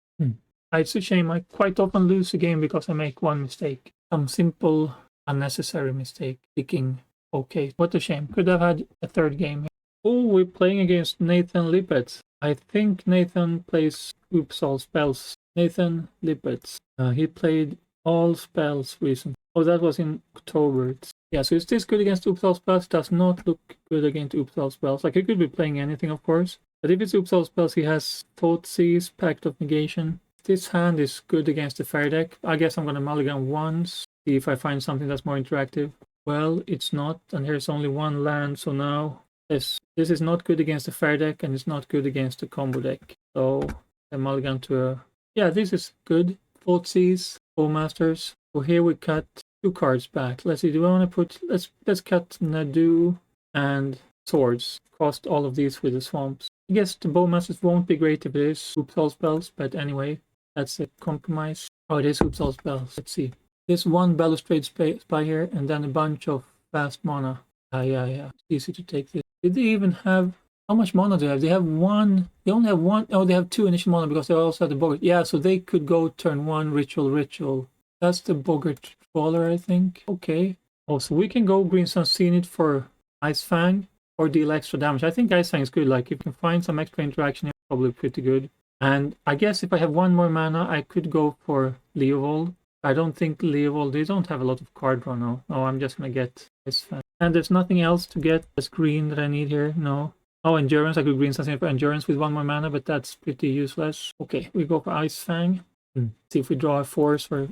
Speaker 1: It's a shame. I quite often lose a game because I make one mistake. Some simple, unnecessary mistake. Picking. Okay, what a shame. Could have had a third game. Oh, we're playing against NathanLipetz. I think Nathan plays Oops All Spells. NathanLipetz. He played all spells recently. Oh, that was in October. Yeah, so is this good against Oops All Spells? Does not look good against Oops All Spells. Like, he could be playing anything, of course. But if it's Oops All Spells, he has Thoughtseize, Pact of Negation. This hand is good against the Fire deck. I guess I'm going to mulligan once. See if I find something that's more interactive. Well, it's not. And here's only 1 land. So now this is not good against the Fire deck. And it's not good against the combo deck. So I mulligan to a... Yeah, this is good. Thoughtseize, Bowmasters. So here we cut 2 cards back. Let's see. Do I want to put... Let's cut Nadu and Swords. Cost all of these with the Swamps. I guess the Bowmasters won't be great if it is Oops All Spells, but anyway, that's a compromise. Oh, it is Oops All Spells. Let's see. There's 1 Balustrade spy here, and then a bunch of fast mana. Yeah. It's easy to take this. Did they even have... How much mana do they have? They have 1... They only have 1... Oh, they have 2 initial mana because they also have the Boggart. Yeah, so they could go turn 1, Ritual. That's the Boggart Trawler, I think. Okay. Oh, so we can go Green Sun Zenith for Ice Fang. Or deal extra damage. I think Ice Fang is good. Like, if you can find some extra interaction here, probably pretty good. And I guess if I have 1 more mana, I could go for Leovold. I don't think Leovold, they don't have a lot of card draw now. No, I'm just gonna get Ice Fang. And there's nothing else to get as green that I need here. No. Oh, Endurance. I could green something for Endurance with 1 more mana, but that's pretty useless. Okay, we go for Ice Fang. See if we draw a Force or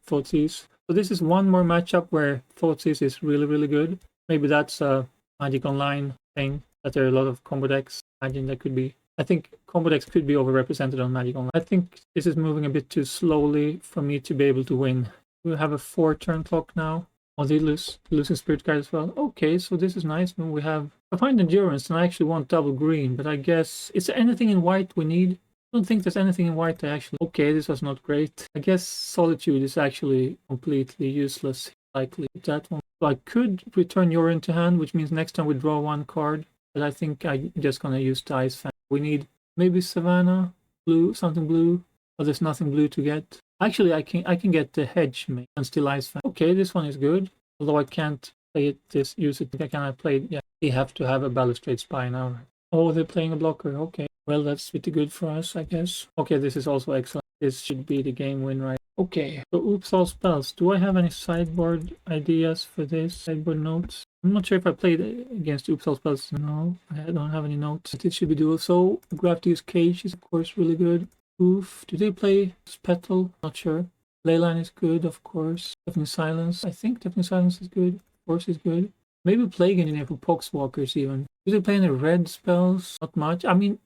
Speaker 1: Thoughtseize. So this is 1 more matchup where Thoughtseize is really, really good. Maybe that's a Magic Online thing, that there are a lot of combo decks. Imagine that could be. I think combo decks could be overrepresented on Magic Online. I think this is moving a bit too slowly for me to be able to win. We have a 4-turn clock now. Oh, they losing Spirit Guide as well. Okay, so this is nice. When we have... I find Endurance, and I actually want double green, but I guess... Is there anything in white we need? I don't think there's anything in white I actually... Okay, this was not great. I guess Solitude is actually completely useless. Likely that one. So I could return Your into hand, which means next time we draw 1 card. But I think I'm just gonna use the Ice Fang. We need maybe Savannah, blue, something blue. Oh, there's nothing blue to get. Actually, I can get the Hedge Mage and still Ice Fang. Okay, this one is good. Although I can't play it, use it. I cannot play it. Yeah, they have to have a Balustrade Spy now. Oh, they're playing a blocker. Okay, well that's pretty good for us, I guess. Okay, this is also excellent. This should be the game win, right? Okay, so Oops All Spells. Do I have any sideboard ideas for this? Sideboard notes? I'm not sure if I played against Oops All Spells. No, I don't have any notes. But it should be doable. So, Grafty's Cage is of course really good. Oof. Do they play Petal? Not sure. Leyline is good, of course. Deafening Silence. I think Deafening Silence is good. Force is good. Maybe Plague Engineer for Poxwalkers even. Do they play any red spells? Not much. I mean,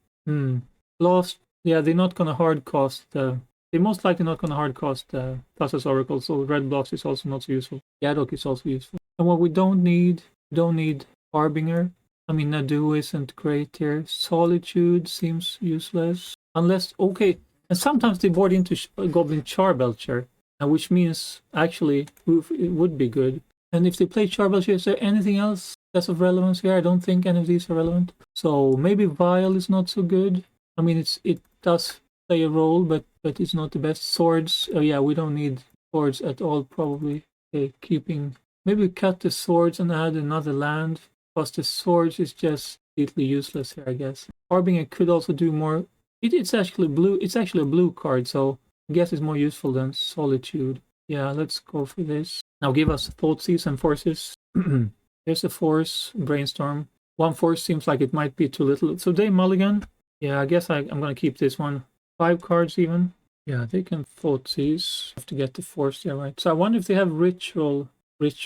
Speaker 1: Lost. Yeah, they're not gonna hard cost the... They're most likely not gonna hard cost the Thoughtseize Oracle, so red blocks is also not so useful. Gadok is also useful. And what we don't need Harbinger. I mean, Nadu isn't great here. Solitude seems useless. Unless, okay, and sometimes they board into Goblin Charbelcher, which means actually it would be good. And if they play Charbelcher, is there anything else that's of relevance here? I don't think any of these are relevant. So maybe Vial is not so good. I mean, it does play a role, but it's not the best. Swords, oh yeah, we don't need swords at all, probably. Okay, keeping... Maybe cut the swords and add another land, because the swords is just completely useless here, I guess. Harbinger could also do more... It's actually blue. It's actually a blue card, so I guess it's more useful than Solitude. Yeah, let's go for this. Now give us Thoughtseize and Forces. Here's a Force, Brainstorm. 1 Force seems like it might be too little. So they mulligan. Yeah, I guess I'm going to keep this one. 5 cards even. Yeah, they can Thoughtseize. Have to get the Force there, right? So I wonder if they have Ritual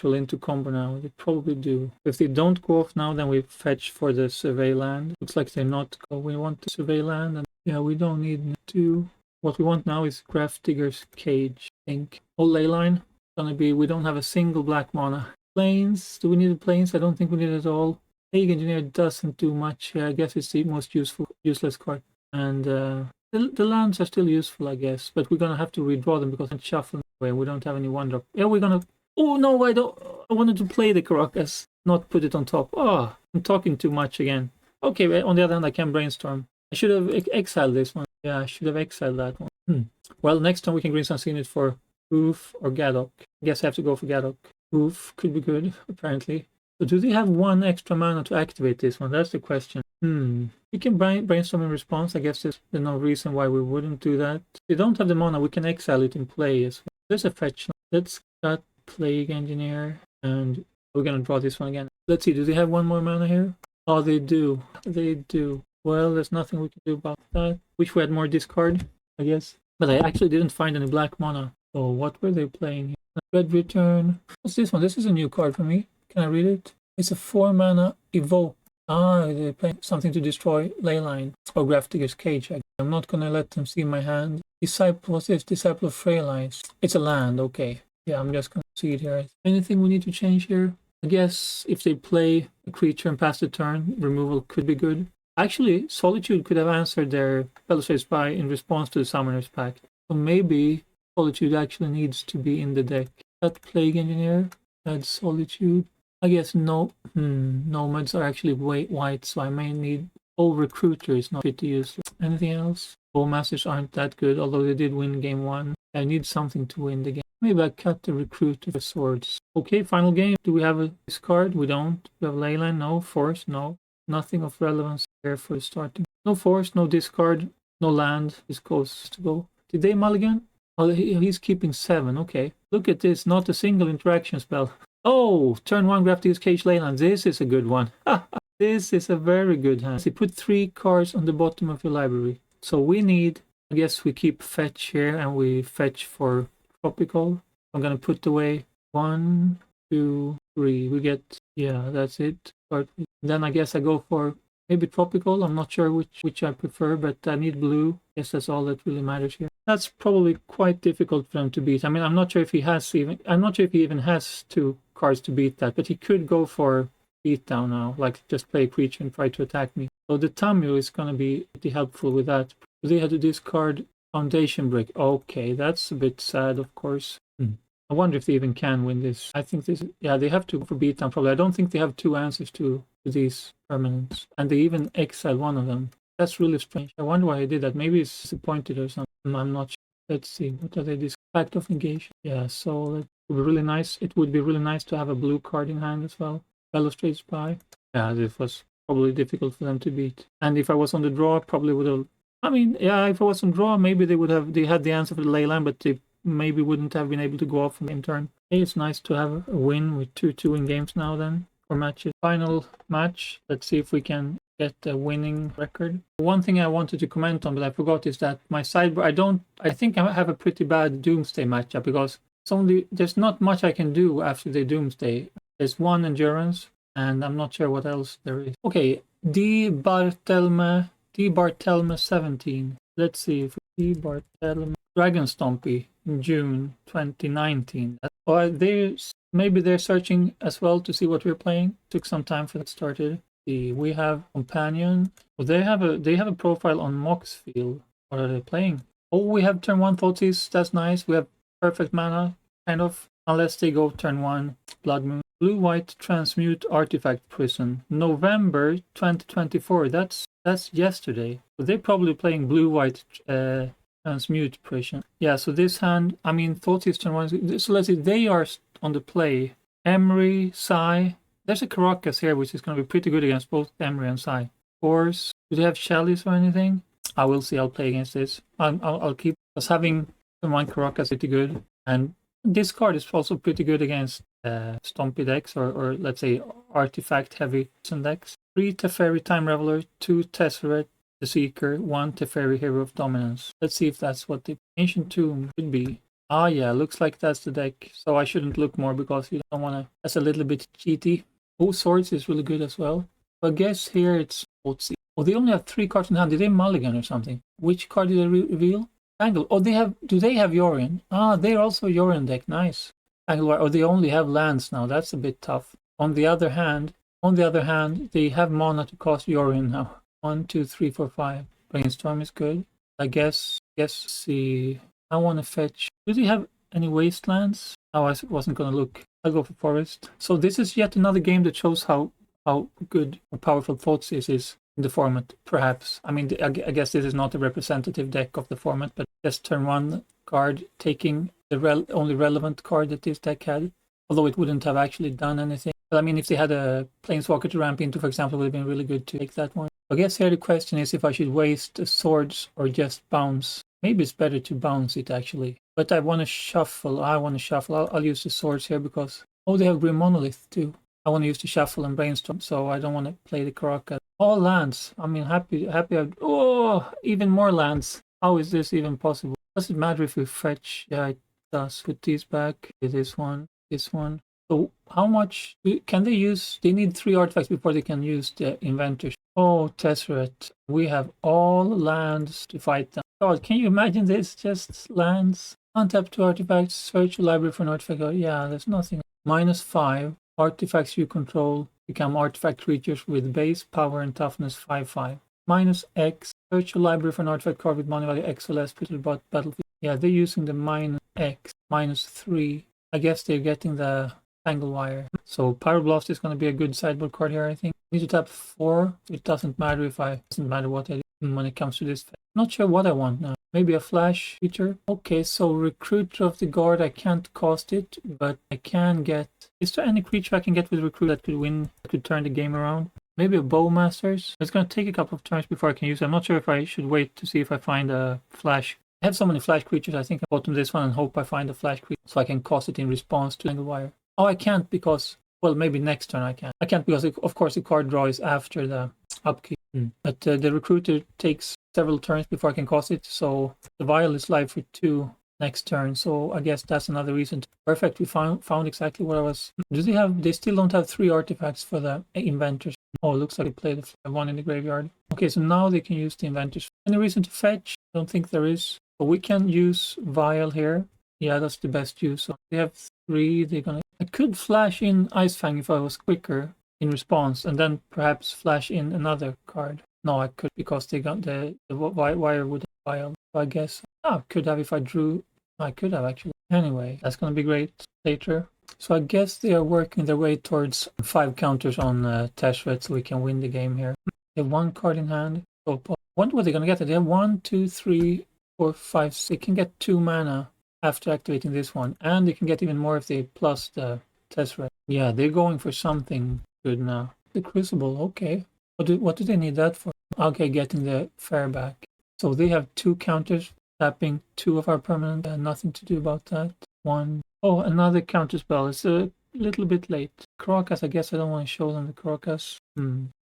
Speaker 1: into combo now. They probably do. If they don't go off now, then we fetch for the Survey land. Looks like they're not. We want the Survey land. And yeah, we don't need to. What we want now is Grafdigger's Cage, I think. Whole leyline. Gonna be, we don't have a single black mana. Plains, do we need the plains? I don't think we need it at all. Plague Engineer doesn't do much here. I guess it's the most useless card. And the lands are still useful, I guess. But we're gonna have to redraw them because I can't shuffle away. We don't have any one drop. Yeah, we're gonna... Oh no, I don't... I wanted to play the Caracas, not put it on top. Oh, I'm talking too much again. Okay, on the other hand, I can brainstorm. I should have exiled this one. Yeah, I should have exiled that one. Well, next time we can green Sunseed it for Oof or Gadok. I guess I have to go for Gadok. Oof could be good, apparently. So do they have one extra mana to activate this one? That's the question. We can brainstorm in response. I guess there's no reason why we wouldn't do that. If they don't have the mana, we can exile it in play as well. There's a fetch. Let's cut Plague Engineer, and we're gonna draw this one again. Let's see, do they have one more mana here? Oh, they do. They do. Well, there's nothing we can do about that. Wish we had more discard, I guess. But I actually didn't find any black mana. So what were they playing here? Red Return. What's this one? This is a new card for me. Can I read it? It's a 4 mana Evoke. Ah, they're playing something to destroy Leyline or Grafdigger's Cage. I'm not gonna let them see my hand. Disciple, what's this? Disciple of Freylines. It's a land, okay. Yeah, I'm just gonna see it here. Anything we need to change here? I guess if they play a creature and pass the turn, removal could be good. Actually, Solitude could have answered their Balustrade Spy in response to the Summoner's Pact. So maybe Solitude actually needs to be in the deck. That Plague Engineer, add Solitude. I guess no. Nomads are actually white, so I may need... Oh, Recruiter is not pretty useless. Anything else? Bowmasters aren't that good, although they did win game 1. I need something to win the game. Maybe I cut the Recruiter for Swords. Okay, final game. Do we have a discard? We don't. We have Leyline? No. Force? No. Nothing of relevance here for starting. No force, no discard, no land. This goes to go. Did they mulligan? Oh, he's keeping 7. Okay. Look at this. Not a single interaction spell. Oh, turn 1, Grafdigger's Cage Leyline. This is a good one. This is a very good hand. They put 3 cards on the bottom of your library. So we need, I guess we keep fetch here and we fetch for Tropical. I'm going to put away 1, 2, 3. We get, yeah, that's it. Then I guess I go for maybe Tropical. I'm not sure which I prefer, but I need blue. I guess that's all that really matters here. That's probably quite difficult for them to beat. I mean, I'm not sure if he even has 2 cards to beat that, but he could go for beatdown now, like just play a creature and try to attack me. So the Tamio is going to be pretty helpful with that. They had to discard Foundation Brick. Okay, that's a bit sad, of course. I wonder if they even can win this. I think this, yeah, they have to go for beatdown probably. I don't think they have 2 answers to these permanents. And they even exile one of them. That's really strange. I wonder why I did that. Maybe it's disappointed or something. I'm not sure. Let's see. What are they? Pact of Negation. Yeah, so it would be really nice. It would be really nice to have a blue card in hand as well. Balustrade Spy. Yeah, this was probably difficult for them to beat. And if I was on the draw, I probably would have... I mean, yeah, if I was on draw, maybe they had the answer for the Leyline, but they maybe wouldn't have been able to go off in turn. Hey, it's nice to have a win with 2-2 in games now then, for matches. Final match. Let's see if we can get a winning record. One thing I wanted to comment on, but I forgot, is that my sideboard, I think I have a pretty bad Doomsday matchup because there's not much I can do after the Doomsday. There's 1 Endurance, and I'm not sure what else there is. Okay, D. Barthelme 17. Let's see if D. Barthelme. Dragon Stompy in June 2019. Or maybe they're searching as well to see what we're playing. Took some time for that started. We have Companion. Well, they have a profile on Moxfield. What are they playing? Oh, we have turn 1 Thoughtseize. That's nice. We have perfect mana, kind of. Unless they go turn 1 Blood Moon. Blue-White Transmute Artifact Prison. November 2024. That's yesterday. So they're probably playing Blue-White Transmute Prison. Yeah, so this hand, I mean, Thoughtseize turn 1. So let's see, they are on the play. Emery, Sai. There's a Caracas here, which is going to be pretty good against both Emery and Sai. Force. Do they have Chalice or anything? I will see. I'll play against this. I'll keep us having one Caracas pretty good. And this card is also pretty good against Stompy decks or let's say artifact heavy decks. 3 Teferi Time Reveler, 2 Tezzeret the Seeker, 1 Teferi Hero of Dominance. Let's see if that's what the Ancient Tomb should be. Ah, yeah, looks like that's the deck. So I shouldn't look more because you don't want to. That's a little bit cheaty. Oh, Swords is really good as well. So I guess here it's Thoughtseize. Oh, they only have 3 cards in hand. Did they mulligan or something? Which card did they reveal? Tangle. Oh, they have. Do they have Yorion? Ah, they're also Yorion deck. Nice. Tanglewire. Oh, they only have lands now. That's a bit tough. On the other hand, they have mana to cost Yorion now. 1, 2, 3, 4, 5. Brainstorm is good. I guess. See. I want to fetch. Do they have any wastelands? Oh, I wasn't gonna look. I'll go for forest. So this is yet another game that shows how good or powerful Thoughtseize is in the format, perhaps. I mean, I guess this is not a representative deck of the format, but just turn 1 card, taking the only relevant card that this deck had, although it wouldn't have actually done anything. But I mean, if they had a Planeswalker to ramp into, for example, it would have been really good to take that one. I guess here the question is if I should waste the swords or just bounce. Maybe it's better to bounce it, actually. But I want to shuffle. I'll use the swords here because... Oh, they have Grim Monolith, too. I want to use the shuffle and brainstorm, so I don't want to play the Karaka. All lands. I mean, happy. Oh, even more lands. How is this even possible? Does it matter if we fetch? Yeah, it does. Put these back. This one. So how much can they use? They need 3 artifacts before they can use the inventors. Oh, Tezzeret. We have all lands to fight them. God, can you imagine this? Just lands. Untap 2 artifacts. Search your library for an artifact. Oh, yeah, there's nothing. -5. Artifacts you control become artifact creatures with base, power, and toughness 5/5. -X. Search your library for an artifact card with money value X or less. Put it about battlefield. Yeah, they're using the -X. -3. I guess they're getting the Tanglewire. So Pyroblast is going to be a good sideboard card here, I think. Need to tap 4. It doesn't matter what I do when it comes to this. Not sure what I want now. Maybe a flash feature. Okay, so Recruiter of the Guard, I can't cast it, but I can get... Is there any creature I can get with Recruit that could turn the game around? Maybe a Bowmasters. It's going to take a couple of turns before I can use it. I'm not sure if I should wait to see if I find a flash. I have so many flash creatures, I think I bottom this one and hope I find a flash creature so I can cast it in response to Tanglewire. Oh, I can't because... Well, maybe next turn I can. I can't because, of course, the card draw is after the upkeep. But the Recruiter takes several turns before I can cast it, so the Vial is live for 2 next turn, so I guess that's another reason. Perfect, we found exactly what I was... They still don't have 3 artifacts for the inventors. Oh, it looks like they played the 1 in the graveyard. Okay, so now they can use the inventors. Any reason to fetch? I don't think there is. But we can use Vial here. Yeah, that's the best use. So they have 3, I could flash in Ice Fang if I was quicker in response, and then perhaps flash in another card. No, I could because they got the wire with the Vial. So I guess I could have if I drew. I could have actually. Anyway, that's going to be great later. So I guess they are working their way towards 5 counters on Tezzeret so we can win the game here. They have 1 card in hand. So I wonder what they're going to get. They have 1, 2, 3, 4, 5, 6. They can get 2 mana after activating this one. And they can get even more if they plus the Tezzeret. Yeah, they're going for something good now. The Crucible, okay. What do they need that for? Okay, getting the fair back. So they have 2 counters, tapping 2 of our permanent. Nothing to do about that. 1. Oh, another counter spell. It's a little bit late. Karakas, I guess I don't want to show them the Karakas.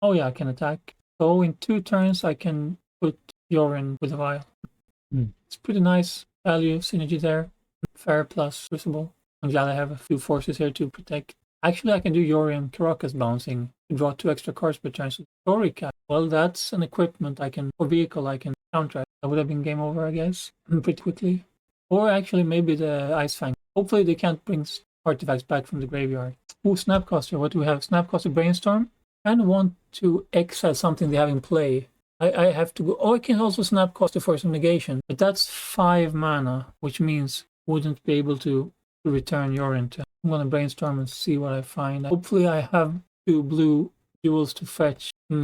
Speaker 1: Oh yeah, I can attack. So in 2 turns I can put Yorion with a Vial. It's pretty nice value synergy there. Fair plus Crucible. I'm glad I have a few forces here to protect. Actually, I can do Yorion Karakas bouncing to draw 2 extra cards per turn. So Torika, well, that's an equipment or vehicle I can counteract. That would have been game over, I guess, pretty quickly. Or actually, maybe the Ice Fang. Hopefully, they can't bring artifacts back from the graveyard. Ooh, Snapcaster. What do we have? Snapcaster Brainstorm. I want to exile something they have in play. I have to go. Oh, I can also Snapcaster for some negation. But that's 5 mana, which means wouldn't be able to return Yorion to. I'm going to brainstorm and see what I find. Hopefully, I have 2 blue jewels to fetch. I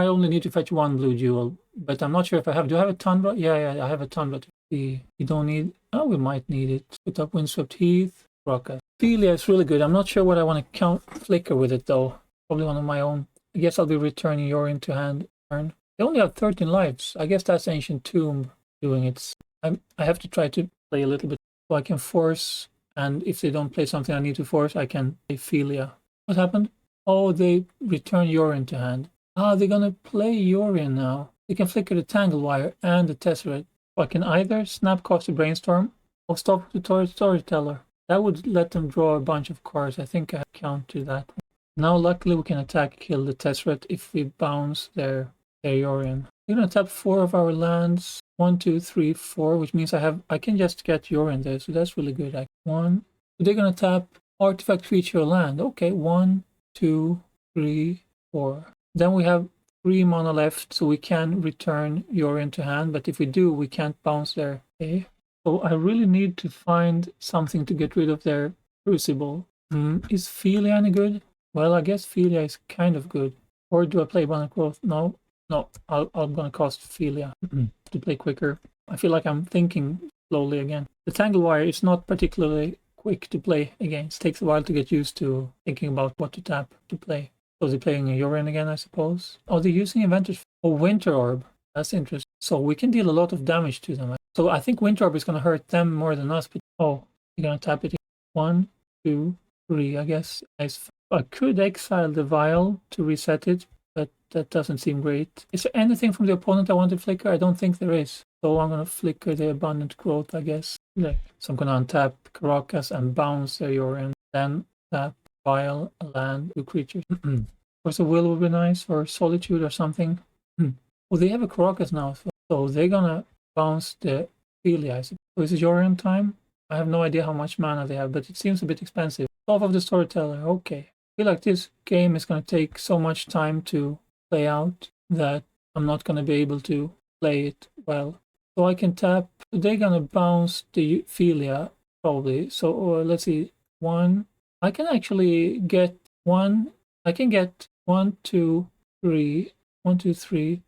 Speaker 1: only need to fetch 1 blue jewel, but I'm not sure if I have. Do I have a Tundra? Yeah, I have a Tundra. You don't need... Oh, we might need it. Put up Windswept Heath. Rocket. Ophelia is really good. I'm not sure what I want to flicker with it, though. Probably one of my own. I guess I'll be returning Yorion to hand turn. They only have 13 lives. I guess that's Ancient Tomb doing it. I have to try to play a little bit so I can force, and if they don't play something I need to force, I can play Ophelia. What happened? Oh, they return Yorion to hand. Ah, they're gonna play Yorion now. They can flicker the Tanglewire and the Tezzeret. So I can either Snapcaster Brainstorm or stop the Storyteller. That would let them draw a bunch of cards. I think I count to that one. Now, luckily, we can kill the Tezzeret if we bounce their Yorion. We're going to tap 4 of our lands. 1, 2, 3, 4, which means I can just get Yorin there, so that's really good. One. So they're gonna tap artifact, creature, or land. Okay, 1, 2, 3, 4. Then we have 3 mana left, so we can return Yorin to hand, but if we do, we can't bounce there. Okay. So I really need to find something to get rid of their Crucible. Is Philia any good? Well, I guess Philia is kind of good. Or do I play Abundant Growth? No, I'm gonna cost Philia to play quicker. I feel like I'm thinking slowly again. The Tanglewire is not particularly quick to play against. It takes a while to get used to thinking about what to tap to play. So they're playing a Yorin again, I suppose. Oh, they're using Inventors. Oh, Winter Orb. That's interesting. So we can deal a lot of damage to them. So I think Winter Orb is going to hurt them more than us. But oh, you're going to tap it. 1, 2, 3, I guess. I could exile the Vial to reset it, but that doesn't seem great. Is there anything from the opponent I want to flicker? I don't think there is. So I'm going to flicker the Abundant Growth, I guess. So I'm going to untap Caracas and bounce the Yorin. Then tap Vial, land, 2 creatures. Of course, a Will would be nice, or Solitude or something. Well, they have a Caracas now, so they're going to bounce the Philia. So is it Yorin time? I have no idea how much mana they have, but it seems a bit expensive. Off of the Storyteller, okay. I feel like this game is going to take so much time to play out that I'm not going to be able to play it well. So I can tap, they're going to bounce the Philia, probably. So let's see, 1. I can actually get 1. I can get 1, 2, 3. 1, 2, 3.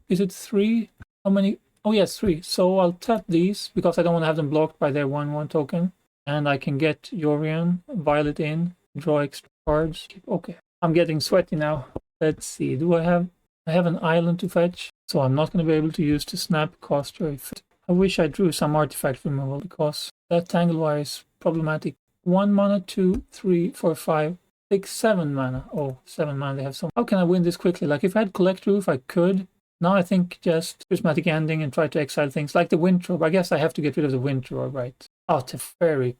Speaker 1: Is it 3? How many? Oh, yes, 3. So I'll tap these because I don't want to have them blocked by their 1/1 token. And I can get Yorion, Violet in, draw extra cards. Okay, I'm getting sweaty now. Let's see. Do I have an island to fetch? So I'm not going to be able to use the Snapcaster. I wish I drew some artifact removal because that Tanglewire is problematic. 1 mana, 2, 3, 4, 5, 6, 7 mana. Oh, 7 mana. They have some. How can I win this quickly? Like if I had Collect Roof, I could. Now I think just Prismatic Ending and try to exile things like the Winter Orb. I guess I have to get rid of the Winter Orb, right? Oh, Teferi.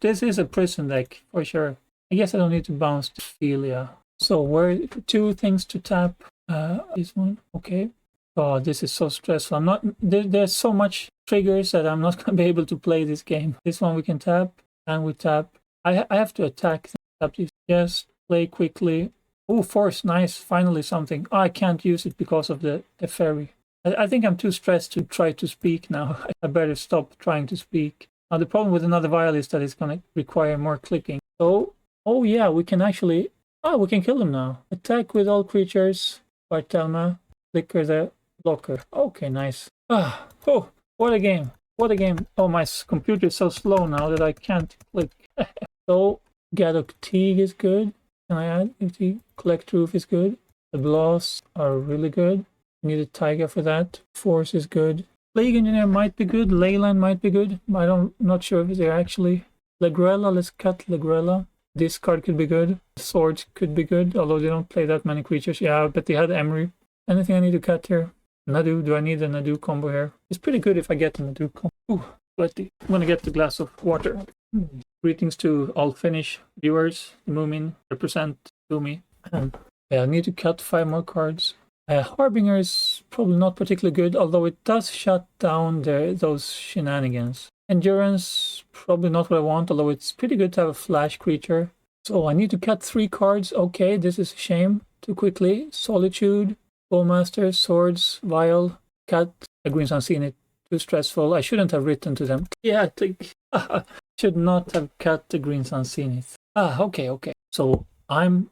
Speaker 1: This is a prison deck for sure. I guess I don't need to bounce to Philia. So where 2 things to tap. This one, okay. Oh, this is so stressful. I'm not. There's so much triggers that I'm not going to be able to play this game. This one we can tap, and we tap. I have to attack. Tap this. Yes, play quickly. Oh, Force, nice. Finally something. Oh, I can't use it because of the fairy. I think I'm too stressed to try to speak now. I better stop trying to speak. Now the problem with another Vial is that it's going to require more clicking. So, oh yeah, we can actually... Oh, we can kill them now. Attack with all creatures. Bartelma. Flicker the blocker. Okay, nice. Oh, what a game. What a game. Oh, my computer is so slow now that I can't click. So, Gadok Teague is good. Can I add? Collect Roof is good. The Blasts are really good. Need a Taiga for that. Force is good. Plague Engineer might be good. Leyland might be good. I'm not sure if they're actually. Lagrella, let's cut Lagrella. This card could be good. Swords could be good, although they don't play that many creatures. Yeah, but they had Emery. Anything I need to cut here? Nadu, do I need a Nadu combo here? It's pretty good if I get a Nadu combo. Ooh, sweaty. I'm gonna get the glass of water. Greetings to all Finnish viewers. Moomin represent Lumi. Yeah, I need to cut 5 more cards. Harbinger is probably not particularly good, although it does shut down those shenanigans. Endurance, probably not what I want, although it's pretty good to have a flash creature. So I need to cut 3 cards. Okay, this is a shame. Too quickly. Solitude, Bowmasters, Swords, Vial, cut. A Green Sun Scene. Too stressful. I shouldn't have written to them. Yeah, I think should not have cut the Green Sun Zenith. Okay. So I'm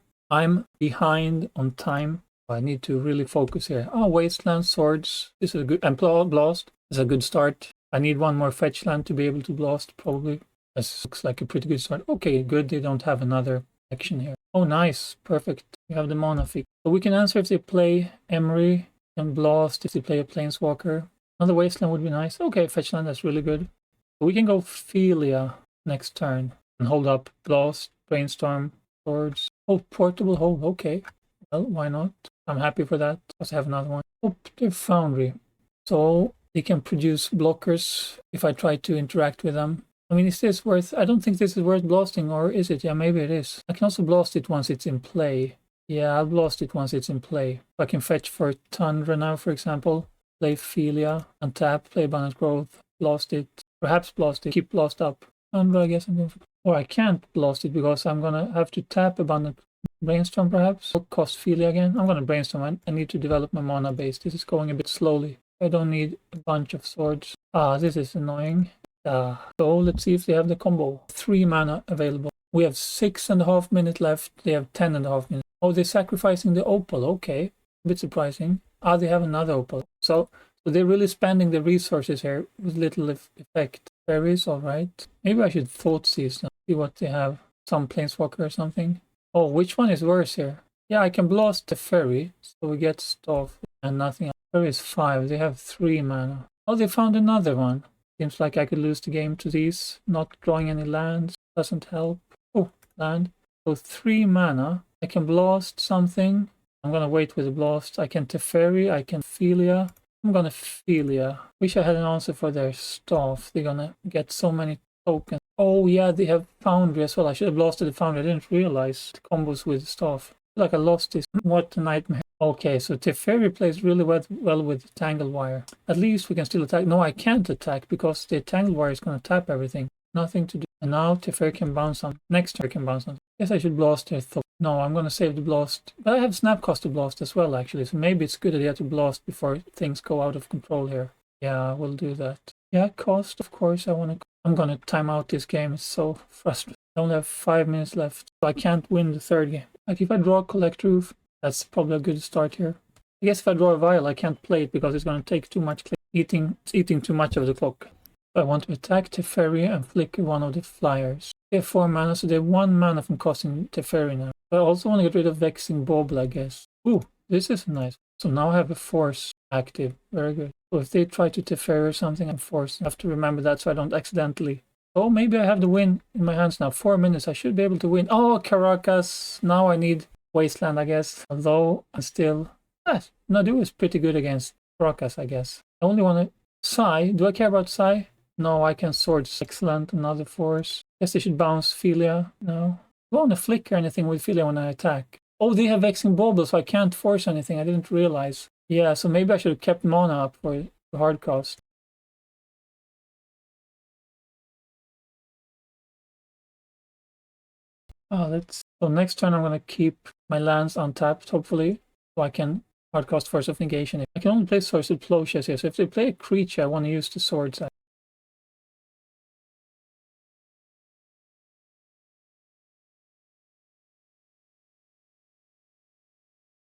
Speaker 1: behind on time. I need to really focus here. Wasteland, Swords. This is a good, and Blast is a good start. I need 1 more fetch land to be able to blast, probably. This looks like a pretty good start. Okay, good. They don't have another action here. Oh, nice. Perfect. We have the mana fix. So we can answer if they play Emery and blast if they play a Planeswalker. Another Wasteland would be nice. Okay, fetch land, that's really good. So we can go Philia next turn and hold up Blast, Brainstorm, Swords. Oh, Portable Hold. Okay. Well, why not? I'm happy for that. Let's have another one. Oh, the Foundry. So they can produce blockers if I try to interact with them. I mean, is this worth... I don't think this is worth blasting, or is it? Yeah, maybe it is. I can also blast it once it's in play. Yeah, I'll blast it once it's in play. I can fetch for Tundra now, for example. play Philia, untap, play Abundant Growth, blast it, perhaps blast it, keep blast up. And I guess I'm going for... Or I can't blast it because I'm gonna have to tap Abundant Brainstorm perhaps. Or cost Philia again. I'm gonna Brainstorm. I need to develop my mana base. This is going a bit slowly. I don't need a bunch of swords. Ah, this is annoying. So let's see if they have the combo. 3 mana available. We have 6.5 minutes left. They have 10.5 minutes. Oh, they're sacrificing the Opal. Okay. A bit surprising. Ah, they have another Opal. So they're really spending the resources here with little effect. Fairies, alright. Maybe I should Thoughtseize now. See what they have. Some Planeswalker or something. Oh, which one is worse here? Yeah, I can blast the Fairy. So we get stuff and nothing else. Fairy is 5. They have 3 mana. Oh, they found another one. Seems like I could lose the game to these. Not drawing any lands. Doesn't help. Oh, land. So 3 mana. I can blast something. I'm gonna wait with the blast. I can Teferi. I can Philia. I'm gonna Philia. Wish I had an answer for their staff. They're gonna get so many tokens. Oh yeah, they have Foundry as well. I should have blasted the Foundry. I didn't realize the combos with staff. I feel like I lost this. What a nightmare. Okay, so Teferi plays really well with Tangle Wire. At least we can still attack. No, I can't attack because the Tangle Wire is gonna tap everything. Nothing to do. And now Teferi can bounce on. Next turn can bounce on. Guess I should blast their thought. No, I'm gonna save the blast. But I have Snapcaster Blast as well, actually. So maybe it's good idea to blast before things go out of control here. Yeah, we'll do that. Yeah, cost, of course. I'm gonna time out this game. It's so frustrating. I only have 5 minutes left. So I can't win the third game. Like if I draw Collect Roof, that's probably a good start here. I guess if I draw a Vial, I can't play it because it's gonna take too much click. It's eating too much of the clock. So I want to attack Teferi and flicker one of the flyers. They have 4 mana, so they have 1 mana from costing Teferi now. But I also want to get rid of Vexing Bauble, I guess. Ooh, this is nice. So now I have a Force active. Very good. So if they try to Teferi or something, I'm forced. I have to remember that so I don't accidentally. Oh, maybe I have the win in my hands now. 4 minutes. I should be able to win. Oh, Caracas. Now I need Wasteland, I guess. Although I'm still... Nadu is pretty good against Caracas, I guess. I only want to... Sai. Do I care about Sai? No, I can Swords. Excellent. Another Force. Guess they should bounce Philia. No. I don't want to flicker anything with Philia when I attack. Oh, they have Vexing Bauble, so I can't force anything. I didn't realize. Yeah, so maybe I should have kept mana up for the hard cost. So next turn I'm going to keep my lands untapped, hopefully, so I can hard cost Force of Negation. I can only play Source of Plowshares here, so if they play a creature, I want to use the Swords.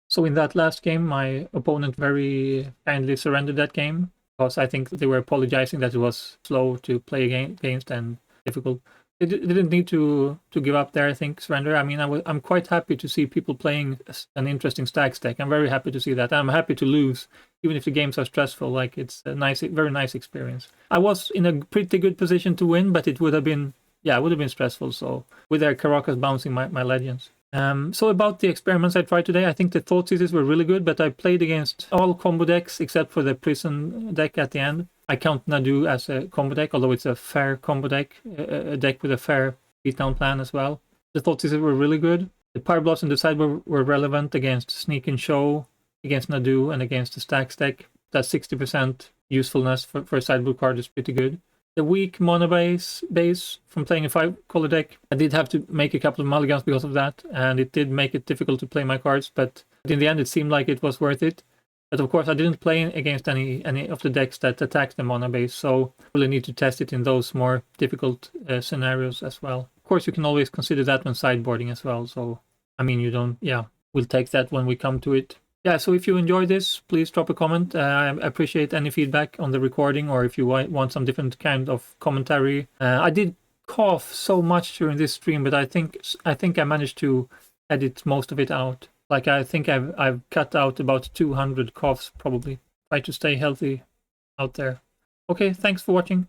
Speaker 1: So in that last game, my opponent very kindly surrendered that game because I think they were apologizing that it was slow to play against and difficult. They didn't need to give up there, I think, surrender. I mean, I'm quite happy to see people playing an interesting stacks deck. I'm very happy to see that. I'm happy to lose, even if the games are stressful. Like, it's a very nice experience. I was in a pretty good position to win, but it would have been, yeah, it would have been stressful. So with their Caracas bouncing my legends. So about the experiments I tried today, I think the Thoughtseizes were really good, but I played against all combo decks except for the Prison deck at the end. I count Nadu as a combo deck, although it's a fair combo deck, a deck with a fair beatdown plan as well. The Thoughtseizes were really good. The Pyroblast and the Sideboard were relevant against Sneak and Show, against Nadu, and against the Stacks deck. That 60% usefulness for a Sideboard card is pretty good. The weak Manabase from playing a 5-color deck, I did have to make a couple of mulligans because of that, and it did make it difficult to play my cards, but in the end it seemed like it was worth it. But of course I didn't play against any of the decks that attacked the Manabase, so I really need to test it in those more difficult scenarios as well. Of course you can always consider that when sideboarding as well, so I mean we'll take that when we come to it. Yeah, so if you enjoyed this, please drop a comment. I appreciate any feedback on the recording, or if you want some different kind of commentary. I did cough so much during this stream, but I think I managed to edit most of it out. Like I think I've cut out about 200 coughs probably. Try to stay healthy out there. Okay, thanks for watching.